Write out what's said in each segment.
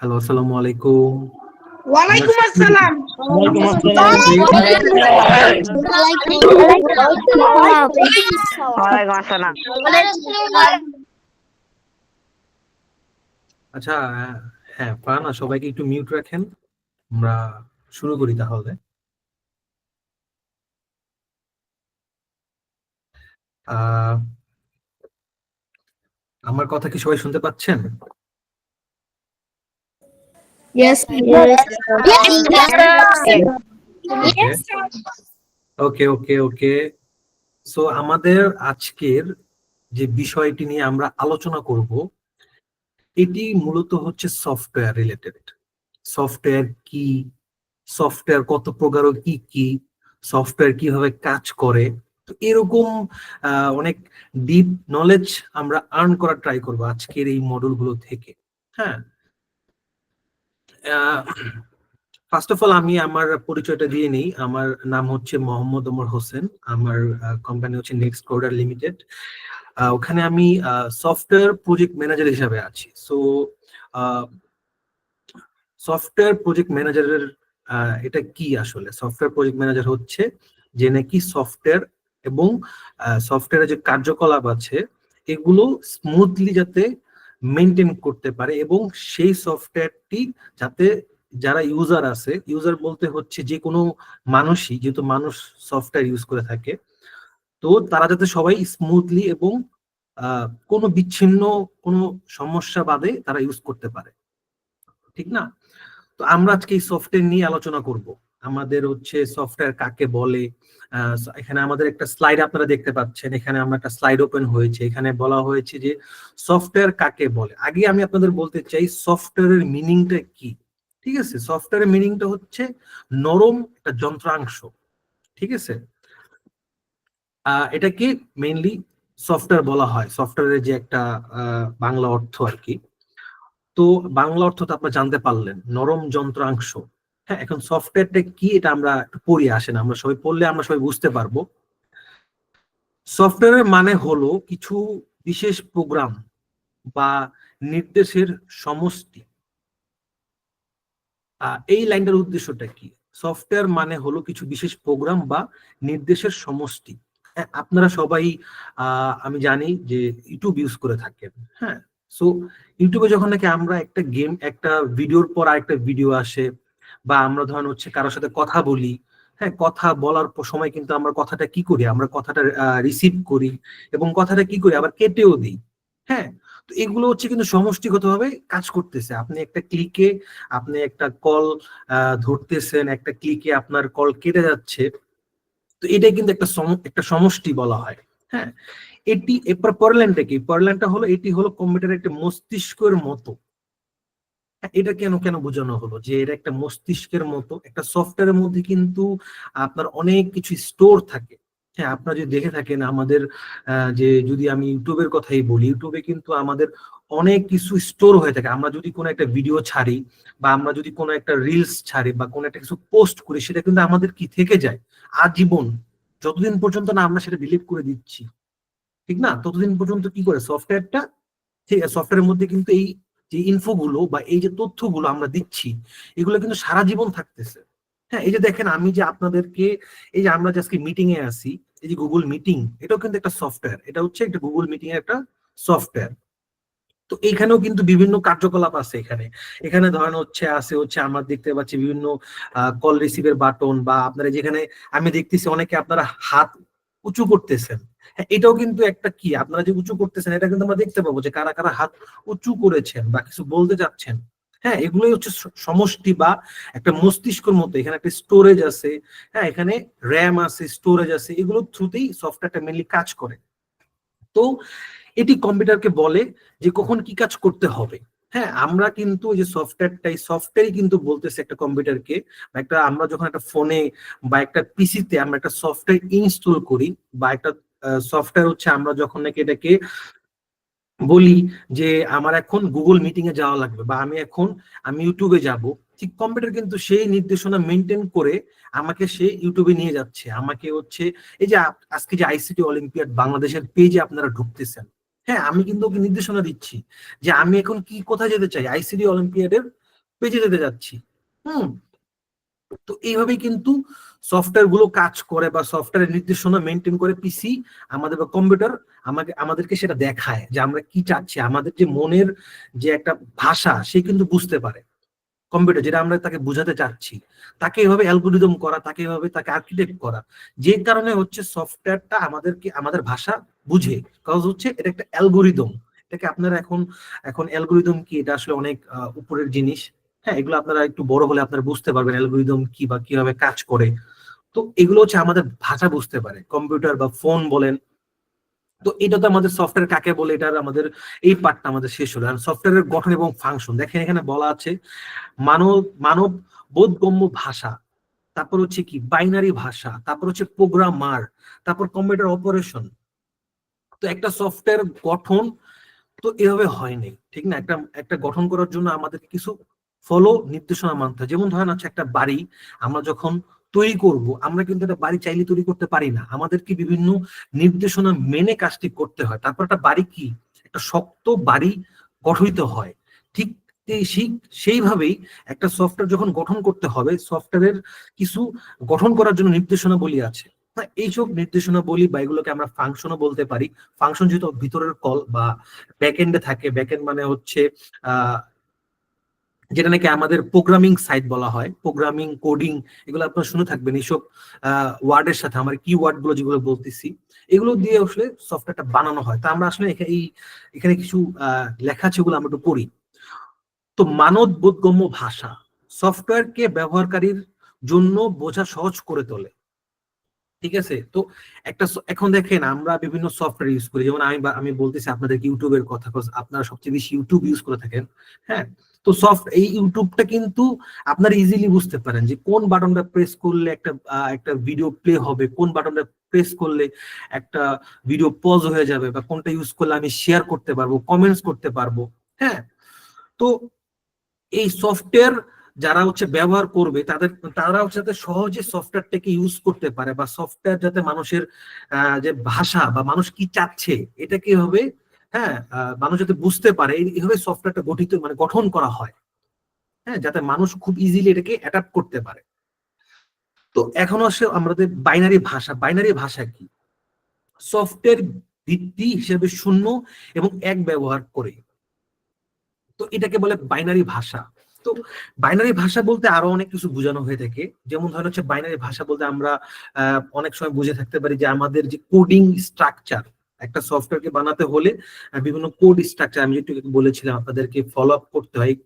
Hello, আসসালামু আলাইকুম। আমরা ওয়ালাইকুম আসসালাম। ওয়ালাইকুম আসসালাম। ওয়ালাইকুম আসসালাম। আচ্ছা, হ্যাঁ প্রাণা, সবাইকে একটু মিউট রাখেন। আমরা শুরু করি তাহলে। আহ, আমার কথা কি সবাই শুনতে পাচ্ছেন? Yes, ওকে ওকে ওকে। সো আমাদের আজকের যে বিষয়টি নিয়ে আমরা আলোচনা করব, এটি মূলত হচ্ছে সফটওয়্যার রিলেটেড। সফটওয়্যার কি, সফটওয়্যার কত প্রকার ও কি কি, সফটওয়্যার কিভাবে কাজ করে, তো এরকম অনেক ডিপ নলেজ আমরা আর্ন করার ট্রাই করবো আজকের এই মডেল গুলো থেকে। হ্যাঁ, ফার্স্ট অফ অল আমি আমার পরিচয়টা দিয়ে নিই। আমার নাম হচ্ছে মোহাম্মদ ওমর হোসেন। আমার কোম্পানি হচ্ছে নেক্সট কোডার লিমিটেড। ওখানে আমি সফটওয়্যার প্রজেক্ট ম্যানেজার হিসাবে আছি। সো সফটওয়্যার প্রজেক্ট ম্যানেজারের এটা কি আসলে? সফটওয়্যার প্রজেক্ট ম্যানেজার হচ্ছে যে নাকি সফটওয়্যার এবং সফটওয়্যারের যে কার্যকলাপ আছে এগুলো স্মুথলি যাতে মেনটেন করতে পারে, এবং সেই সফটওয়্যারটি যাতে যারা ইউজার আছে, ইউজার বলতে হচ্ছে যে কোনো মানুষই, যেহেতু মানুষ সফটওয়্যার ইউজ করে থাকে, তো তারা যাতে সবাই স্মুথলি এবং কোনো বিচ্ছিন্ন কোনো সমস্যা বাদে তারা ইউজ করতে পারে, ঠিক না? তো আমরা আজকে এই সফটওয়্যার নিয়ে আলোচনা করব। আমাদের হচ্ছে সফটওয়্যার কাকে বলে। এখানে আমাদের একটা স্লাইড আপনারা দেখতে পাচ্ছেন। এখানে আমরা একটা স্লাইড ওপেন হয়েছে, এখানে বলা হয়েছে যে সফটওয়্যার কাকে বলে। আগে আমি আপনাদের বলতে চাই সফটওয়্যারের মিনিংটা কি। ঠিক আছে, সফটওয়্যারের মিনিংটা হচ্ছে নরম একটা যন্ত্রাংশ। ঠিক আছে, এটাকে মেইনলি সফটওয়্যার বলা হয়। সফটওয়্যারের যে একটা বাংলা অর্থ আর কি। তো বাংলা অর্থ তো আপনারা জানতে পারলেন, নরম যন্ত্রাংশ। হ্যাঁ, এখন সফটওয়্যারটা কি এটা আমরা একটু পড়ি, আসেন আমরা সবাই পড়লে আমরা সবাই বুঝতে পারবো। সফটওয়্যারের মানে হলো কিছু বিশেষ প্রোগ্রাম বা নির্দেশের সমষ্টি। এই লাইনটার উদ্দেশ্যটা কি? সফটওয়্যার মানে হলো কিছু বিশেষ প্রোগ্রাম বা নির্দেশের সমষ্টি। হ্যাঁ, আপনারা সবাই আমি জানি যে ইউটিউব ইউজ করে থাকেন। হ্যাঁ, সো ইউটিউবে যখন নাকি আমরা একটা গেম, একটা ভিডিওর পর আরেকটা ভিডিও আসে, বা আমরা ধরেন হচ্ছে কারোর সাথে কথা বলি, হ্যাঁ, কথা বলার সময় কিন্তু আমরা কথাটা কি করি, আমরা কথাটা রিসিভ করি এবং কথাটা কি করি আবার কেটেও দিই। হ্যাঁ, তো এগুলো হচ্ছে কিন্তু সমষ্টিগতভাবে কাজ করতেছে। আপনি একটা ক্লিকে আপনি একটা কল ধরতেছেন, একটা ক্লিকে আপনার কল কেটে যাচ্ছে, তো এটা কিন্তু একটা সমষ্টি বলা হয়। হ্যাঁ, এটি এরপর পরের লাইনটা কি? পরের লাইনটা হলো এটি হলো কম্পিউটারের একটা মস্তিষ্কের মতো। এটা কেন কেন বোঝানো হলো যে এটা একটা মস্তিষ্কের মতো? একটা সফটওয়্যারের মধ্যে কিন্তু আপনার অনেক কিছু স্টোর থাকে। হ্যাঁ, আপনারা যদি দেখে থাকেন আমাদের যে যদি আমি ইউটিউবের কথাই বলি, ইউটিউবে কিন্তু আমাদের অনেক কিছু স্টোর হয়ে থাকে। আমরা যদি কোনো একটা ভিডিও ছাড়ি, বা আমরা যদি কোনো একটা রিলস ছাড়ি, বা কোনো একটা কিছু পোস্ট করি, সেটা কিন্তু আমাদের কি থেকে যায় আজীবন, যতদিন পর্যন্ত না আমরা সেটা ডিলিট করে দিচ্ছি, ঠিক না? ততদিন পর্যন্ত কি করে সফটওয়্যারটা, ঠিক আছে, সফটওয়্যারের মধ্যে কিন্তু এই যে ইনফো গুলো বা এই যে তথ্যগুলো আমরা দিচ্ছি, এগুলো কিন্তু সারা জীবন থাকতেছে। হ্যাঁ, এই যে দেখেন আমি যে আপনাদেরকে, এই যে আমরা যে আজকে মিটিং এ আছি, এই যে গুগল মিটিং, এটাও কিন্তু একটা সফটওয়্যার। এটা হচ্ছে একটা গুগল মিটিং এর একটা সফটওয়্যার। তো এখানেও কিন্তু বিভিন্ন কার্যকলাপ আছে। এখানে এখানে ধরেন হচ্ছে আছে হচ্ছে আমরা দেখতে পাচ্ছি বিভিন্ন কল রিসিভের বাটন, বা আপনারা যেখানে আমি দেখতেছি অনেকে আপনারা হাত উঁচু করতেছেন। হ্যাঁ, এটাও কিন্তু একটা কি, আপনারা যে উঁচু করতেছেন এটা কিন্তু আমরা দেখতে পাবো যে কারা কারা হাত উঁচু করেছেন বা কিছু বলতে চাচ্ছেন। হ্যাঁ, এগুলোই হচ্ছে সমষ্টি বা একটা মস্তিষ্কের মতো। এখানে একটা স্টোরেজ আছে, হ্যাঁ, এখানে র্যাম আছে, স্টোরেজ আছে, এগুলোর থ্রুতেই সফটওয়্যারটা মেনলি কাজ করে। তো এটি কম্পিউটারকে বলে যে কখন কি কাজ করতে হবে। হ্যাঁ, আমরা কিন্তু যে সফটওয়্যারটাই, সফটওয়্যারই কিন্তু বলতেছে একটা কম্পিউটারকে, বা একটা আমরা যখন একটা ফোনে বা একটা পিসিতে আমরা একটা সফটওয়্যার ইনস্টল করি, বা একটা সফটওয়্যার হচ্ছে আমরা যখন নাকি এটাকে বলি যে আমার এখন গুগল মিটিং এ যাওয়া লাগবে, বা আমি ইউটিউবে যাব, ঠিক কম্পিউটার কিন্তু সেই নির্দেশনা মেনটেন করে আমাকে সে ইউটিউবে নিয়ে যাচ্ছে। আমাকে হচ্ছে এই যে আজকে যে আইসিটি অলিম্পিয়াড বাংলাদেশের পেজে আপনারা ঢুকতেছেন, হ্যাঁ, আমি কিন্তু ওকে নির্দেশনা দিচ্ছি যে আমি এখন কি কোথায় যেতে চাই, আইসিটি অলিম্পিয়াডের পেজে যেতে যাচ্ছি। হুম তো এইভাবেই কিন্তু সফটওয়্যার গুলো কাজ করে বা সফটওয়্যারের নির্দেশনা মেনটেন করে পিসি আমাদের বা কম্পিউটার আমাদেরকে সেটা দেখায় যে আমরা কি চাচ্ছি, আমাদের যে মনের যে একটা ভাষা সে কিন্তু বুঝতে পারে। কম্পিউটার যেটা আমরা তাকে বোঝাতে চাচ্ছি, তাকে এভাবে অ্যালগোরিদম করা, তাকে এভাবে তাকে আর্কিটেক্ট করা, যে কারণে হচ্ছে সফটওয়্যারটা আমাদেরকে আমাদের ভাষা বুঝে। কারণ হচ্ছে এটা একটা অ্যালগোরিদম। এটাকে আপনারা এখন এখন অ্যালগোরিদম কি এটা আসলে অনেক উপরের জিনিস। হ্যাঁ, এগুলো আপনারা একটু বড় হলে আপনারা বুঝতে পারবেন অ্যালগোরিদম কি বা কিভাবে কাজ করে। তো এগুলো হচ্ছে আমাদের ভাষা বুঝতে পারে, কম্পিউটার বা ফোন বলেন। তো এটা তো আমাদের সফটওয়্যার কাকে বলে, এটার আমাদের এই পার্টটা আমাদের শেষ হলো। আর সফটওয়্যারের গঠন এবং ফাংশন দেখেন, এখানে বলা আছে মানব মানব বোধগম্য ভাষা, তারপর হচ্ছে কি বাইনারি ভাষা, তারপর হচ্ছে প্রোগ্রামার, তারপর কম্পিউটার অপারেশন। তো একটা সফটওয়্যার গঠন তো এভাবে হয়নি, ঠিক না? একটা একটা গঠন করার জন্য আমাদের কিছু ফলো নির্দেশনা মানতে হয়। যেমন ধরেন হচ্ছে একটা বাড়ি আমরা যখন তৈরি করব, আমরা কিন্তু একটা বাড়ি চাইলে তৈরি করতে পারি না, আমাদেরকে বিভিন্ন নির্দেশনা মেনে কাজটি করতে হয়। তারপর একটা বাড়ি কি একটা শক্ত বাড়ি গঠিত হয়। ঠিক সেইভাবেই একটা সফটওয়্যার যখন গঠন করতে হবে, সফটওয়্যারের কিছু গঠন করার জন্য নির্দেশনাবলী আছে। হ্যাঁ, এইসব নির্দেশনাবলী বা এগুলোকে আমরা ফাংশনও বলতে পারি। ফাংশন যেহেতু ভিতরের কল বা ব্যাকএন্ডে থাকে, ব্যাকএন্ড মানে হচ্ছে আহ যেটা নাকি আমাদের প্রোগ্রামিং সাইট বলা হয়, প্রোগ্রামিং কোডিং, এগুলো আপনারা শুনে থাকবেন। এইসব ওয়ার্ডের সাথে আমার কি ওয়ার্ড গুলো যেগুলো বলতেছি, এগুলো দিয়ে আসলে সফটওয়্যারটা বানানো হয়। তা আমরা আসলে এখানে কিছু লেখা আছে, ওগুলো আমরা একটু পড়ি। তো মানব বোধগম্য ভাষা সফটওয়্যারকে ব্যবহারকারীর জন্য বোঝা সহজ করে তোলে। ঠিক আছে? তো এখন দেখেন আমরা বিভিন্ন সফটওয়্যার ইউজ করি, যেমন আমি বলতেছি আপনাদের ইউটিউবের কথা, আপনারা সবচেয়ে বেশি ইউটিউব ইউজ করে থাকেন। হ্যাঁ, তো এই ইউটিউবটা কিন্তু আপনারা ইজিলি বুঝতে পারেন যে কোন বাটনটা প্রেস করলে একটা ভিডিও প্লে হবে, কোন বাটনটা প্রেস করলে একটা ভিডিও পজ হয়ে যাবে, বা কোনটা ইউজ করলে আমি শেয়ার করতে পারবো, কমেন্টস করতে পারবো। হ্যাঁ, তো এই সফটওয়্যার যারা হচ্ছে ব্যবহার করবে তারা হচ্ছে যাতে সহজে সফটওয়্যারটাকে ইউজ করতে পারে, বা সফটওয়্যার যাতে মানুষের যে ভাষা বা মানুষ কি চাচ্ছে এটা কি হবে, হ্যাঁ, মানুষ যাতে বুঝতে পারে, এইভাবে সফটওয়্যারটা গঠন করা হয়। হ্যাঁ, যাতে মানুষ খুব ইজিলি এটাকে অ্যাডাপ্ট করতে পারে। তো এখন আসে আমাদের বাইনারি ভাষা কি? সফটওয়্যার ভিত্তি হিসেবে শূন্য এবং এক ব্যবহার করে, তো এটাকে বলে বাইনারি ভাষা। তো বাইনারি ভাষা বলতে আরো অনেক কিছু বোঝানো হয়ে থাকে। যেমন ধরেন হচ্ছে বাইনারি ভাষা বলতে আমরা অনেক সময় বুঝে থাকতে পারি যে আমাদের যে কোডিং স্ট্রাকচার, একটা সফটওয়্যারকে বানাতে হলে বিভিন্ন কোড স্ট্রাকচার আমি যেটুকু বলেছিলাম আপনাদেরকে ফলো আপ করতে হয়। এই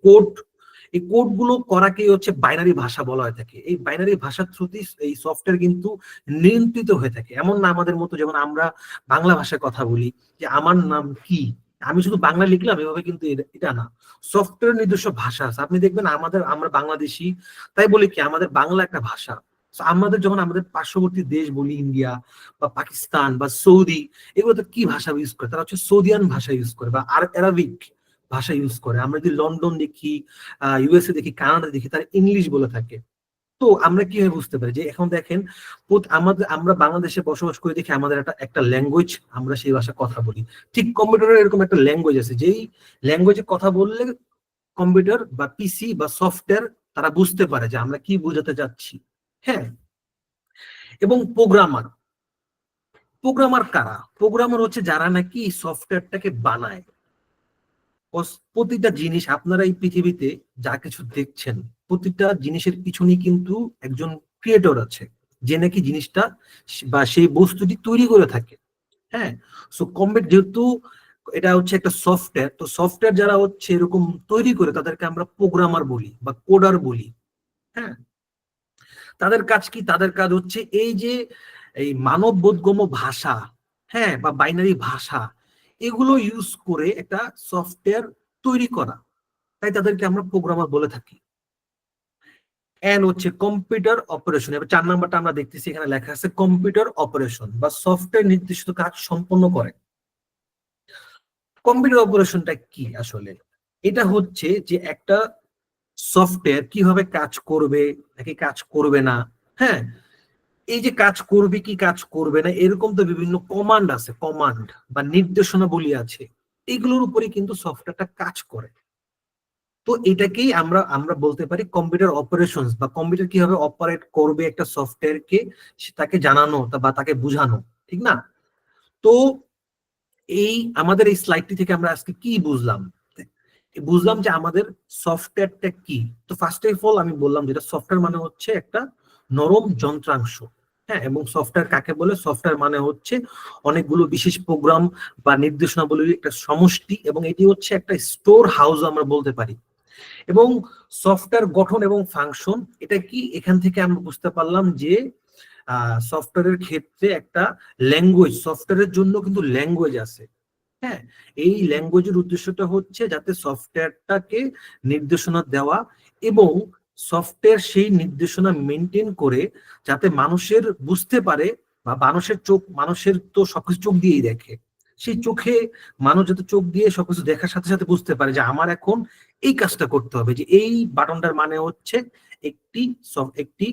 কোড গুলো করাকেই হচ্ছে বাইনারি ভাষা বলা হয়ে থাকে। এই বাইনারি ভাষার থ্রুতেই এই সফটওয়্যার কিন্তু নিয়ন্ত্রিত হয়ে থাকে। এমন না আমাদের মতো, যেমন আমরা বাংলা ভাষায় কথা বলি যে আমার নাম কি, আমি শুধু বাংলা লিখলাম এভাবে, কিন্তু এটা না। সফটওয়্যার নিজস্ব ভাষা আছে। আপনি দেখবেন আমরা বাংলাদেশি, তাই বলি কি আমাদের বাংলা একটা ভাষা। So আমাদের যখন আমাদের পার্শ্ববর্তী দেশ বলি ইন্ডিয়া বা পাকিস্তান বা সৌদি, এগুলোতে কি ভাষা ইউজ করে? তারা হচ্ছে সৌদিয়ান ভাষা ইউজ করে বা আরবিক ভাষা ইউজ করে। আমরা যদি লন্ডন দেখি, ইউএসএ দেখি, কানাডা দেখি, তারা ইংলিশ বলে থাকে। তো আমরা কিভাবে বুঝতে পারি যে এখন দেখেন আমরা বাংলাদেশে বসবাস করে দেখি আমাদের একটা ল্যাঙ্গুয়েজ, আমরা সেই ভাষা কথা বলি। ঠিক কম্পিউটারের এরকম একটা ল্যাঙ্গুয়েজ আছে, যেই ল্যাঙ্গুয়েজে কথা বললে কম্পিউটার বা পিসি বা সফটওয়্যার তারা বুঝতে পারে যে আমরা কি বোঝাতে যাচ্ছি। হ্যাঁ, এবং প্রোগ্রামার কারা? প্রোগ্রামার হচ্ছে যারা নাকি সফটওয়্যারটাকে বানায়। প্রতিটা জিনিস আপনারা এই পৃথিবীতে যা কিছু দেখছেন, প্রতিটা জিনিসের পিছনে কিন্তু একজন ক্রিয়েটর আছে, যে নাকি জিনিসটা বা সেই বস্তুটি তৈরি করে থাকে। হ্যাঁ, সো যেহেতু এটা হচ্ছে একটা সফটওয়্যার, তো সফটওয়্যার যারা হচ্ছে এরকম তৈরি করে তাদেরকে আমরা প্রোগ্রামার বলি বা কোডার বলি। হ্যাঁ, তাদের কাজ কি? তাদের কাজ হচ্ছে এই যে এই মানব বোধগম্য ভাষা, হ্যাঁ, বা বাইনারি ভাষা, এগুলো ইউজ করে একটা সফটওয়্যার তৈরি করা। তাই তাদেরকে আমরা প্রোগ্রামার বলে থাকি। এন হচ্ছে কম্পিউটার অপারেশন। এবার 4 নাম্বারটা আমরা দেখতেছি, এখানে লেখা আছে কম্পিউটার অপারেশন বা সফটওয়্যার নির্দিষ্ট কাজ সম্পন্ন করে। কম্পিউটার অপারেশনটা কি আসলে? এটা হচ্ছে যে একটা সফটওয়্যার কিভাবে কাজ করবে নাকি কাজ করবে না। হ্যাঁ, এই যে কাজ করবে কি কাজ করবে না, এরকম তো বিভিন্ন কমান্ড আছে, কমান্ড বা নির্দেশনাবলী আছে, এগুলোর উপরে কিন্তু সফটওয়্যারটা কাজ করে। তো এটাকেই আমরা আমরা বলতে পারি কম্পিউটার অপারেশনস, বা কম্পিউটার কিভাবে অপারেট করবে একটা সফটওয়্যারকে তাকে জানানো বা তাকে বোঝানো, ঠিক না? তো এই আমাদের এই স্লাইডটি থেকে আমরা আজকে কি বুঝলাম? বুঝলাম যে আমাদের সফটওয়্যারটা কি। তো ফার্স্ট অফ অল আমি বললাম যেটা সফটওয়্যার মানে হচ্ছে একটা নরম যন্ত্রাংশ। হ্যাঁ, এবং সফটওয়্যার কাকে বলে? সফটওয়্যার মানে হচ্ছে অনেকগুলো বিশেষ প্রোগ্রাম বা নির্দেশনাবলীর একটা সমষ্টি, এবং এটি হচ্ছে একটা স্টোর হাউস আমরা বলতে পারি। এবং সফটওয়্যার গঠন এবং ফাংশন এটা কি, এখান থেকে আমরা বুঝতে পারলাম যে সফটওয়্যারের ক্ষেত্রে একটা ল্যাঙ্গুয়েজ, সফটওয়্যারের জন্য কিন্তু ল্যাঙ্গুয়েজ আছে। হ্যাঁ, এই ল্যাঙ্গুয়েজের উদ্দেশ্যটা হচ্ছে যাতে সফটওয়্যারটাকে নির্দেশনা দেওয়া, এবং সফটওয়্যার সেই নির্দেশনা মেনটেন করে যাতে মানুষের বুঝতে পারে, বা মানুষের চোখ, মানুষের তো সবকিছু চোখ দিয়েই দেখে, সেই চোখে মানুষ যাতে চোখ দিয়ে সবকিছু দেখার সাথে সাথে বুঝতে পারে যে আমার এখন এই কাজটা করতে হবে, যে এই বাটনটার মানে হচ্ছে একটি একটি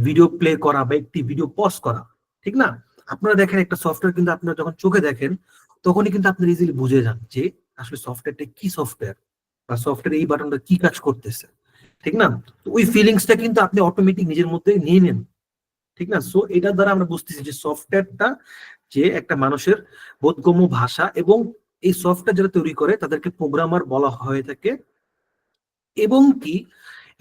ভিডিও প্লে করা বা একটি ভিডিও পজ করা, ঠিক না? আপনারা দেখেন একটা সফটওয়্যার কিন্তু আপনারা যখন চোখে দেখেন তখনই কিন্তু আপনি ইজিলি বুঝে যান যে আসলে সফটওয়্যারটা কি সফটওয়্যার, বা সফটওয়্যার এই বাটনটা কি কাজ করতেছে, ঠিক না? তো ওই ফিলিংসটা কিন্তু আপনি অটোমেটিক নিজের মধ্যে নিয়ে নেন, ঠিক না? সো এটার দ্বারা আমরা বুঝতেছি যে সফটওয়্যারটা যে একটা মানুষের বোধগম্য ভাষা, এবং এই সফটওয়্যার যারা তৈরি করে তাদেরকে প্রোগ্রামার বলা হয়ে থাকে, এবং কি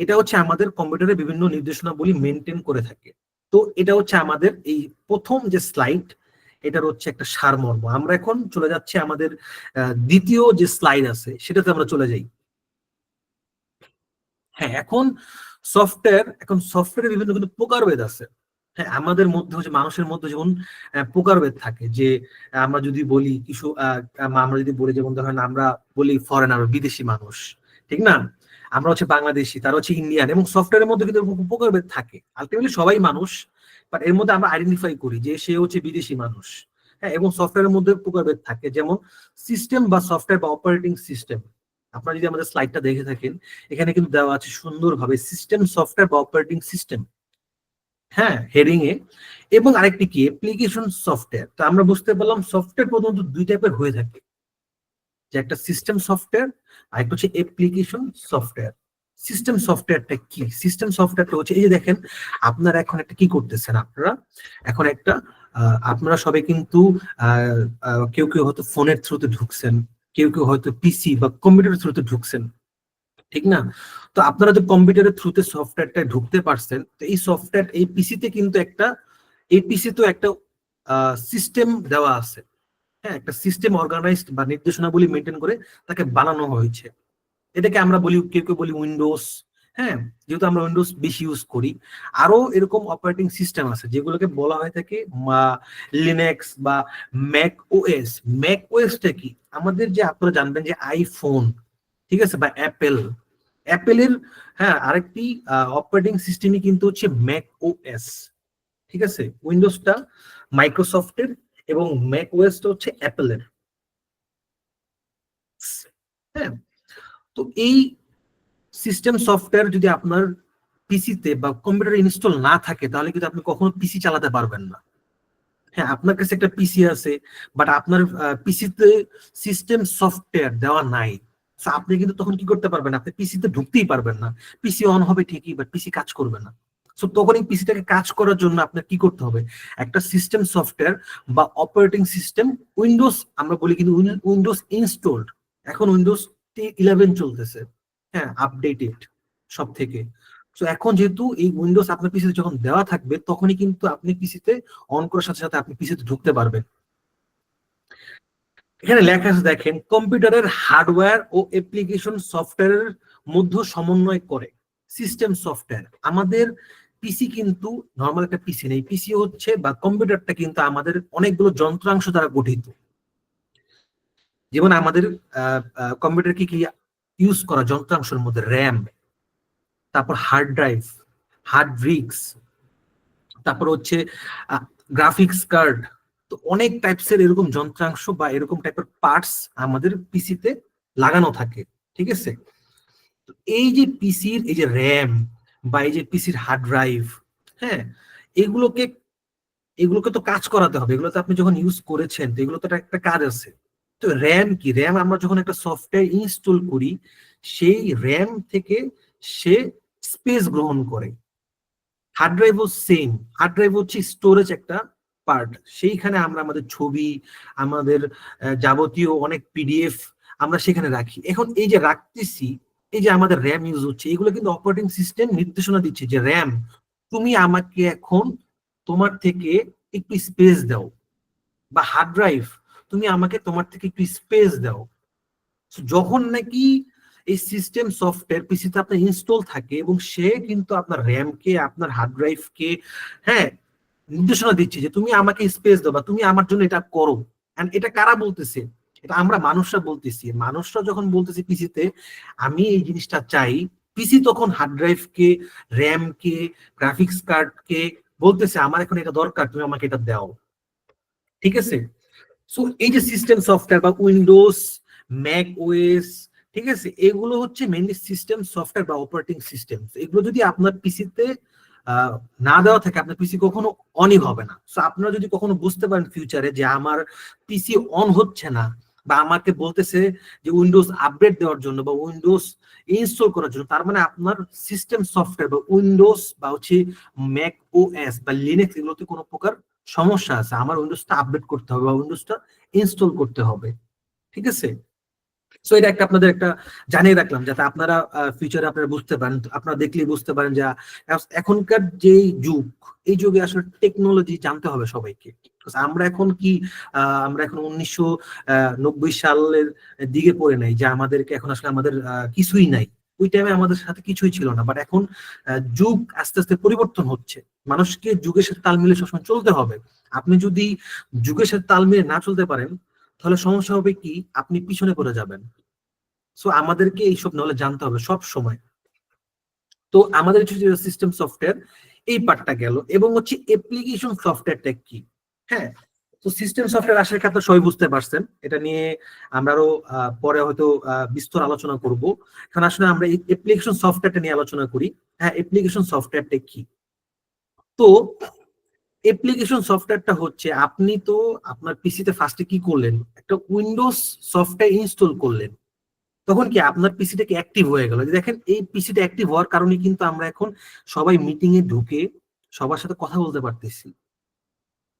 এটা হচ্ছে আমাদের কম্পিউটারে বিভিন্ন নির্দেশনাবলী মেনটেন করে থাকে। তো এটা হচ্ছে আমাদের এই প্রথম যে স্লাইড, এটার হচ্ছে একটা সারমর্ম। আমরা এখন চলে যাচ্ছি আমাদের দ্বিতীয় যে স্লাইড আছে সেটাতে আমরা চলে যাই। হ্যাঁ, এখন সফটওয়্যারের বিভিন্ন কিন্তু প্রকারভেদ আছে। হ্যাঁ, আমাদের মধ্যে হচ্ছে, মানুষের মধ্যে যেমন প্রকারভেদ থাকে, যে আমরা যদি বলি কিছু আমরা যদি বলি, যেমন ধরেন আমরা বলি ফরেনার, বিদেশি মানুষ, ঠিক না? আমরা হচ্ছে বাংলাদেশি, তারা হচ্ছে ইন্ডিয়ান, এবং সফটওয়্যারের মধ্যে কিন্তু এরকম প্রকারভেদ থাকে। আলটিমেটলি সবাই মানুষ, বাট এর মধ্যে আমরা আইডেন্টিফাই করি যে সে হচ্ছে বিদেশি মানুষ। হ্যাঁ, এবং সফটওয়্যারের মধ্যে প্রকারভেদ থাকে, যেমন সিস্টেম বা সফটওয়্যার বা অপারেটিং সিস্টেম। আপনারা যদি আমাদের স্লাইডটা দেখে থাকেন, এখানে কিন্তু দেওয়া আছে সুন্দরভাবে সিস্টেম সফটওয়্যার বা অপারেটিং সিস্টেম, হ্যাঁ, হেডিং এ। এবং আরেকটি কি, অ্যাপ্লিকেশন সফটওয়্যার। তো আমরা বুঝতে পারলাম সফটওয়্যার প্রধানত দুই টাইপের হয়ে থাকে, যে একটা সিস্টেম সফটওয়্যার আর একটা হচ্ছে অ্যাপ্লিকেশন সফটওয়্যার। সিস্টেম সফটওয়্যারটা কি? সিস্টেম সফটওয়্যারটা হচ্ছে, এই যে দেখেন, আপনারা এখন একটা কি করতেছেন, আপনারা এখন একটা আপনারা সবাই কিন্তু কেউ কেউ হয়তো ফোনের থ্রুতে ঢুকছেন, কেউ কেউ হয়তো পিসি বা কম্পিউটারের থ্রুতে ঢুকছেন, ঠিক না? তো আপনারা যে কম্পিউটারের থ্রুতে সফটওয়্যারটা ঢুকতে পারছেন, তো এই সফটওয়্যার এই পিসিতে কিন্তু একটা, এই পিসি তো একটা সিস্টেম দেওয়া আছে। হ্যাঁ, একটা সিস্টেম অর্গানাইজড বা নির্দেশনাবলী মেনটেন করে তাকে বানানো হয়েছে। এটাকে আমরা বলি, কেউ কেউ বলি উইন্ডোজ। হ্যাঁ, যেহেতু আমরা উইন্ডোজ বেশি ইউজ করি, আরো এরকম অপারেটিং সিস্টেম আছে যেগুলোকে বলা হয়ে থাকে লিনাক্স বা ম্যাক ওএস। ম্যাক ওএসটা কি? আমাদের যে আপনারা জানবেন যে আইফোন, ঠিক আছে, বা অ্যাপেলের, হ্যাঁ, আরেকটি অপারেটিং সিস্টেমই কিন্তু হচ্ছে ম্যাক ওএস, ঠিক আছে? উইন্ডোজটা মাইক্রোসফটের, এবং ম্যাক ওএসটা হচ্ছে অ্যাপেলের। হ্যাঁ, তো এই সিস্টেম সফটওয়্যার যদি আপনার পিসিতে বা কম্পিউটারে ইনস্টল না থাকে, তাহলে কিন্তু আপনি কখনো পিসি চালাতে পারবেন না। হ্যাঁ, আপনার কাছে একটা পিসি আছে, বাট আপনার পিসিতে সিস্টেম সফটওয়্যার দেওয়া নাই, তো আপনি কিন্তু তখন কি করতে পারবেন? আপনি পিসিতে ঢুকতেই পারবেন না। পিসি অন হবে ঠিকই, বাট পিসি কাজ করবে না। তো তখন এই পিসিটাকে কাজ করার জন্য আপনার কি করতে হবে? একটা সিস্টেম সফটওয়্যার বা অপারেটিং সিস্টেম, উইন্ডোজ আমরা বলি কিন্তু উইন্ডোজ ইনস্টলড। এখন উইন্ডোজ 11 চলতেছে, হ্যাঁ, আপডেটেড সব থেকে। তো এখন যেহেতু এই উইন্ডোজ আপনার পিসিতে যখন দেওয়া থাকবে, তখনই কিন্তু আপনি পিসিতে অন করার সাথে সাথে আপনি পিসিতে ঢুকতে পারবেন। এখানে লেখা আছে দেখেন, কম্পিউটারের হার্ডওয়্যার ও অ্যাপ্লিকেশন সফটওয়্যারের মধ্যে সমন্বয় করে সিস্টেম সফটওয়্যার। আমাদের পিসি কিন্তু নর্মাল একটা পিসি নেই, পিসি হচ্ছে বা কম্পিউটারটা কিন্তু আমাদের অনেকগুলো যন্ত্রাংশ দ্বারা গঠিত। যেমন আমাদের কম্পিউটার কি কি ইউজ করা যন্ত্রাংশের মধ্যে র্যাম, তারপর হার্ড ড্রাইভ, হার্ড ব্রিক্স, তারপর হচ্ছে গ্রাফিক্স কার্ড। তো অনেক টাইপসের এরকম যন্ত্রাংশ বা এরকম টাইপের পার্টস আমাদের পিসিতে লাগানো থাকে, ঠিক আছে? তো এই যে পিসির এই যে র্যাম বা এই যে পিসির হার্ড ড্রাইভ, হ্যাঁ, এগুলোকে এগুলোকে তো কাজ করাতে হবে। এগুলো তো আপনি যখন ইউজ করেছেন, তো এগুলো তো একটা কাজ আছে। তো র্যাম কি? র্যাম আমরা যখন একটা সফটওয়্যার ইনস্টল করি, সেই র্যাম থেকে সে স্পেস গ্রহণ করে। হার্ড ড্রাইভও সেম। হার্ড ড্রাইভ হচ্ছে স্টোরেজ একটা পার্ট, সেইখানে আমরা আমাদের ছবি, আমাদের যাবতীয় অনেক পিডিএফ আমরা সেখানে রাখি। এখন এই যে রাখতেছি, এই যে আমাদের র্যাম ইউজ হচ্ছে, এগুলো কিন্তু অপারেটিং সিস্টেম নির্দেশনা দিচ্ছে যে র্যাম তুমি আমাকে এখন তোমার থেকে একটু স্পেস দাও, বা হার্ড ড্রাইভ তুমি আমাকে তোমার থেকে একটু স্পেস দাও। So, যখন নাকি এই সিস্টেম সফটওয়্যার পিসিতে আপনার ইনস্টল থাকে এবং সে কিন্তু আপনার র্যামকে, আপনার হার্ড ড্রাইভকে, হ্যাঁ, নির্দেশনা দিচ্ছে যে তুমি আমাকে স্পেস দাও বা তুমি আমার জন্য এটা করো। এন্ড এটা কারা বলতেছে? এটা আমরা মানুষরা বলতেছি। মানুষরা যখন বলতেছি পিসিতে আমি এই জিনিসটা চাই, পিসি তখন হার্ড ড্রাইভকে, র্যামকে, গ্রাফিক্স কার্ডকে বলতেছে আমার এখন এটা দরকার, তুমি আমাকে এটা দাও। ঠিক আছে? সো এই যে সিস্টেম সফটওয়্যার বা উইন্ডোজ, ম্যাক ওএস, ঠিক আছে, এগুলো হচ্ছে মেইনলি সিস্টেম সফটওয়্যার বা অপারেটিং সিস্টেম। এগুলো যদি আপনার পিসিতে না দেওয়া থাকে, আপনার পিসি কখনো অনই হবে না। সো আপনারা যদি কখনো বুঝতে পারেন ফিউচারে যে আমার পিসি অন হচ্ছে না, বা আমাকে বলতেছে যে উইন্ডোজ আপডেট দেওয়ার জন্য বা উইন্ডোজ ইনস্টল করার জন্য, তার মানে আপনার সিস্টেম সফটওয়্যার বা উইন্ডোজ বা হচ্ছে ম্যাক ওএস বা লিনাক্স এগুলোতে কোনো প্রকার সমস্যা আছে, আমার উইন্ডোজটা আপডেট করতে হবে বা উইন্ডোজটা ইনস্টল করতে হবে। ঠিক আছে? সো এটা একটা আপনাদের একটা জানিয়ে রাখলাম, যাতে আপনারা ফিউচারে আপনারা বুঝতে পারেন, আপনারা দেখলেই বুঝতে পারেন যে এখনকার যে যুগ, এই যুগে আসলে টেকনোলজি জানতে হবে সবাইকে। আমরা এখন কি আমরা এখন 1990 সালের দিকে পড়ে নাই যে আমাদেরকে এখন আসলে আমাদের কিছুই নাই। ওই টাইমে আমাদের সাথে কিছুই ছিল না, বাট এখন যুগ আস্তে আস্তে পরিবর্তন হচ্ছে। মানুষকে যুগের সাথে তাল মিলিয়ে সবসময় চলতে হবে। আপনি যদি যুগের সাথে তাল মিলিয়ে না চলতে পারেন, তাহলে সমস্যা হবে কি, আপনি পিছনে পড়ে যাবেন। সো আমাদেরকে এইসব নলেজ জানতে হবে সব সময়। তো আমাদের সিস্টেম সফটওয়্যার এই পার্টটা গেল, এবং হচ্ছে অ্যাপ্লিকেশন সফটওয়্যারটা কি। হ্যাঁ, তো সিস্টেম সফটওয়্যার আসার ক্ষেত্রে সবাই বুঝতে পারছেন, এটা নিয়ে আমরা আরো পরে হয়তো বিস্তর আলোচনা করব। এখন আসলে আমরা এই অ্যাপ্লিকেশন সফটওয়্যারটা নিয়ে আলোচনা করি। হ্যাঁ, অ্যাপ্লিকেশন সফটওয়্যারটা কি? তো অ্যাপ্লিকেশন সফটওয়্যারটা হচ্ছে, আপনি তো আপনার পিসিতে ফার্স্টে কি করলেন, একটা উইন্ডোজ সফটওয়্যার ইনস্টল করলেন, তখন কি আপনার পিসিটা কি অ্যাক্টিভ হয়ে গেল। দেখেন, এই পিসিটা অ্যাক্টিভ হওয়ার কারণে কিন্তু আমরা এখন সবাই মিটিং এ ঢুকে সবার সাথে কথা বলতে পারতেছি,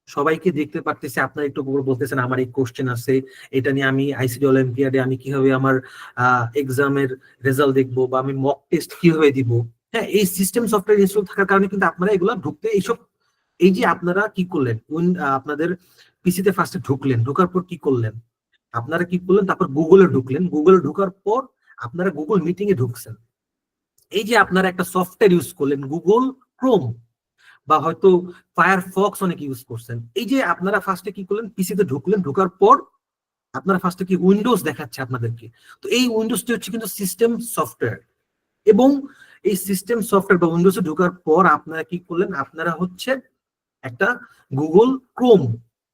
সবাইকে দেখতে পারতেছি। আপনার একটু পরে বলতেছেন আমার এই কোশ্চেন আছে, এটা নিয়ে আমি আইসিডি অলিম্পিয়াডে আমি কিভাবে আমার এক্সামের রেজাল্ট দেখবো, বা আমি মক টেস্ট কিভাবে দিব। হ্যাঁ, এই সিস্টেম সফটওয়্যার ইনস্টল থাকার কারণে কিন্তু আপনারা এগুলো ঢুকতে, এইসব, এই যে আপনারা কি করলেন, আপনাদের পিসিতে ফার্স্টে ঢুকলেন, ঢোকার পর কি করলেন, আপনারা কি করলেন, তারপর গুগলে ঢুকলেন, গুগলে ঢোকার পর আপনারা গুগল মিটিং এ ঢুকছেন। এই যে আপনারা একটা সফটওয়্যার ইউজ করলেন গুগল ক্রোম, বা হয়তো ফায়ারফক্স অনেক ইউজ করছেন। এই যে আপনারা ফার্স্টে কি করলেন, পিসিতে ঢুকলেন, ঢোকার পর আপনারা ফার্স্টে কি উইন্ডোজ দেখাচ্ছে আপনাদেরকে। তো এই উইন্ডোজটি হচ্ছে কিন্তু সিস্টেম সফটওয়্যার। এবং এই সিস্টেম সফটওয়্যার বা উইন্ডোজে ঢোকার পর আপনারা কি করলেন, আপনারা হচ্ছে একটা গুগল ক্রোম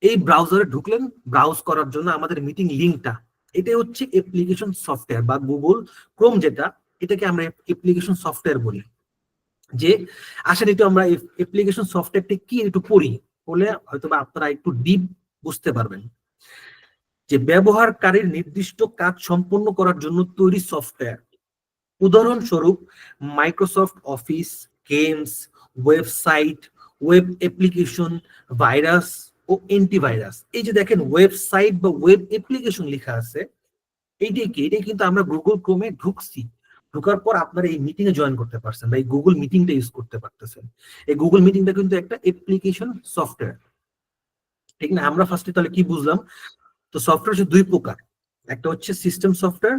এই ব্রাউজারে ঢুকলেন ব্রাউজ করার জন্য আমাদের মিটিং লিঙ্কটা। এটা হচ্ছে অ্যাপ্লিকেশন সফটওয়্যার বা গুগল ক্রোম, যেটা এটাকে আমরা অ্যাপ্লিকেশন সফটওয়্যার বলি। যে আসলে একটু আমরা অ্যাপ্লিকেশন সফটওয়্যারটা কি একটু পড়ি, বলে হয়তো বা আপনারা একটু ডিপ বুঝতে পারবেন। যে ব্যবহারকারীর নির্দিষ্ট কাজ সম্পন্ন করার জন্য তৈরি সফটওয়্যার, উদাহরণস্বরূপ Microsoft office, games, website, web application, virus ও অ্যান্টিভাইরাস। এই যে দেখেন ওয়েবসাইট বা ওয়েব অ্যাপ্লিকেশন লেখা আছে, এইটাই কি, এটাই কিন্তু আমরা গুগল ক্রোমে ঢুকছি, ঢোকার পর আপনারা এই মিটিং এ জয়েন করতে পারছেন বা এই গুগল মিটিংটা ইউজ করতে পারতেছেন। এই গুগল মিটিংটা কিন্তু একটা অ্যাপ্লিকেশন সফটওয়্যার। ঠিক না? আমরা ফার্স্টে তাহলে কি বুঝলাম? তো সফটওয়্যার হচ্ছে দুই প্রকার, একটা হচ্ছে সিস্টেম সফটওয়্যার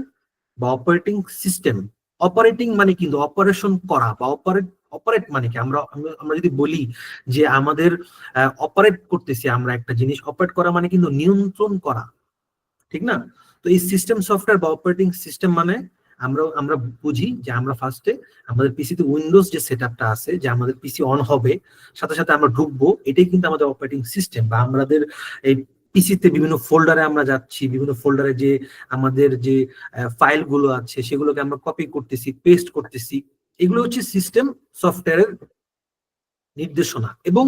বা অপারেটিং সিস্টেম। অপারেটিং মানে কিন্তু অপারেশন করা, বা অপারেট, অপারেট মানে কি, আমরা আমরা যদি বলি যে আমাদের অপারেট করতেছি আমরা একটা জিনিস, অপারেট করা মানে কিন্তু নিয়ন্ত্রণ করা। ঠিক না? তো এই সিস্টেম সফটওয়্যার বা অপারেটিং সিস্টেম মানে আমরা আমরা বুঝি যে আমরা ফার্স্টে আমাদের পিসিতে উইন্ডোজ যে সেটআপটা আছে, যে আমাদের পিসি অন হবে সাথে সাথে আমরা ঢুকবো, এটাই কিন্তু আমাদের অপারেটিং সিস্টেম। বা আমাদের এই পিসিতে বিভিন্ন ফোল্ডারে আমরা যাচ্ছি, বিভিন্ন ফোল্ডারে যে আমাদের যে ফাইল গুলো আছে সেগুলোকে আমরা কপি করতেছি, পেস্ট করতেছি, এগুলো হচ্ছে সিস্টেম সফটওয়্যারের নির্দেশনা। এবং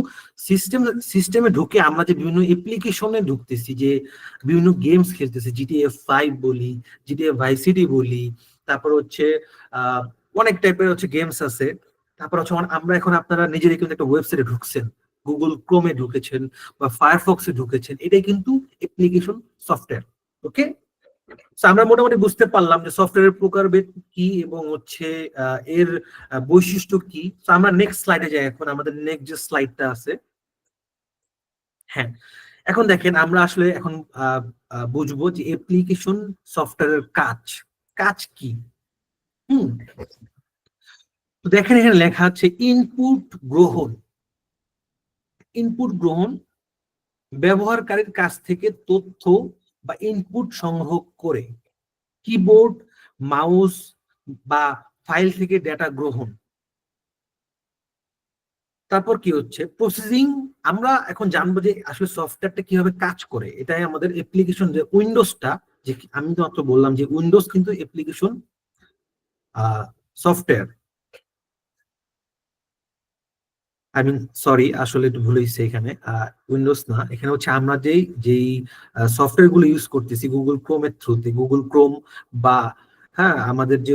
সিস্টেমে ঢুকে আমরা যে বিভিন্ন অ্যাপ্লিকেশনে ঢুকতেছি, যে বিভিন্ন গেমস খেলতেছি, GTA 5 বলি, GTA Vice City বলি, তারপর হচ্ছে অনেক টাইপের হচ্ছে গেমস আছে। তারপর হচ্ছে আমরা এখন আপনারা নিজেরাই কিন্তু একটা ওয়েবসাইটে ঢুকছেন, গুগল ক্রোমে ঢুকেছেন বা ফায়ারফক্সে ঢুকেছেন, এটাই কিন্তু অ্যাপ্লিকেশন সফটওয়্যার। ওকে, আমরা মোটামুটি বুঝতে পারলাম যে সফটওয়্যারের প্রকারভেদ কি এবং হচ্ছে এর বৈশিষ্ট্য কি। তো আমরা নেক্সট স্লাইডে যাই। এখন আমাদের নেক্সট যে স্লাইডটা আছে, হ্যাঁ, এখন দেখেন আমরা আসলে এখন বুঝবো যে অ্যাপ্লিকেশন সফটওয়্যারের কাজ কাজ কি। তো দেখেন এখানে লেখা আছে ইনপুট গ্রহণ ব্যবহারকারীর কাছ থেকে তথ্য বা ইনপুট সংগ্রহ করে, কিবোর্ড, মাউস বা ফাইল থেকে ডেটা গ্রহণ। তারপর কি হচ্ছে প্রসেসিং। আমরা এখন জানবো যে আসলে সফটওয়্যারটা কিভাবে কাজ করে। এটাই আমাদের অ্যাপ্লিকেশন, যে উইন্ডোজটা, যে আমি তো মাত্র বললাম যে উইন্ডোজ কিন্তু application software. I mean sorry, আসলে একটু ভুল হয়েছে এখানে, উইন্ডোজ না, এখানে হচ্ছে আমরা যেই সফটওয়্যার গুলো ইউজ করতেছি গুগল ক্রোমের থ্রুতে, গুগল ক্রোম বা হ্যাঁ আমাদের যে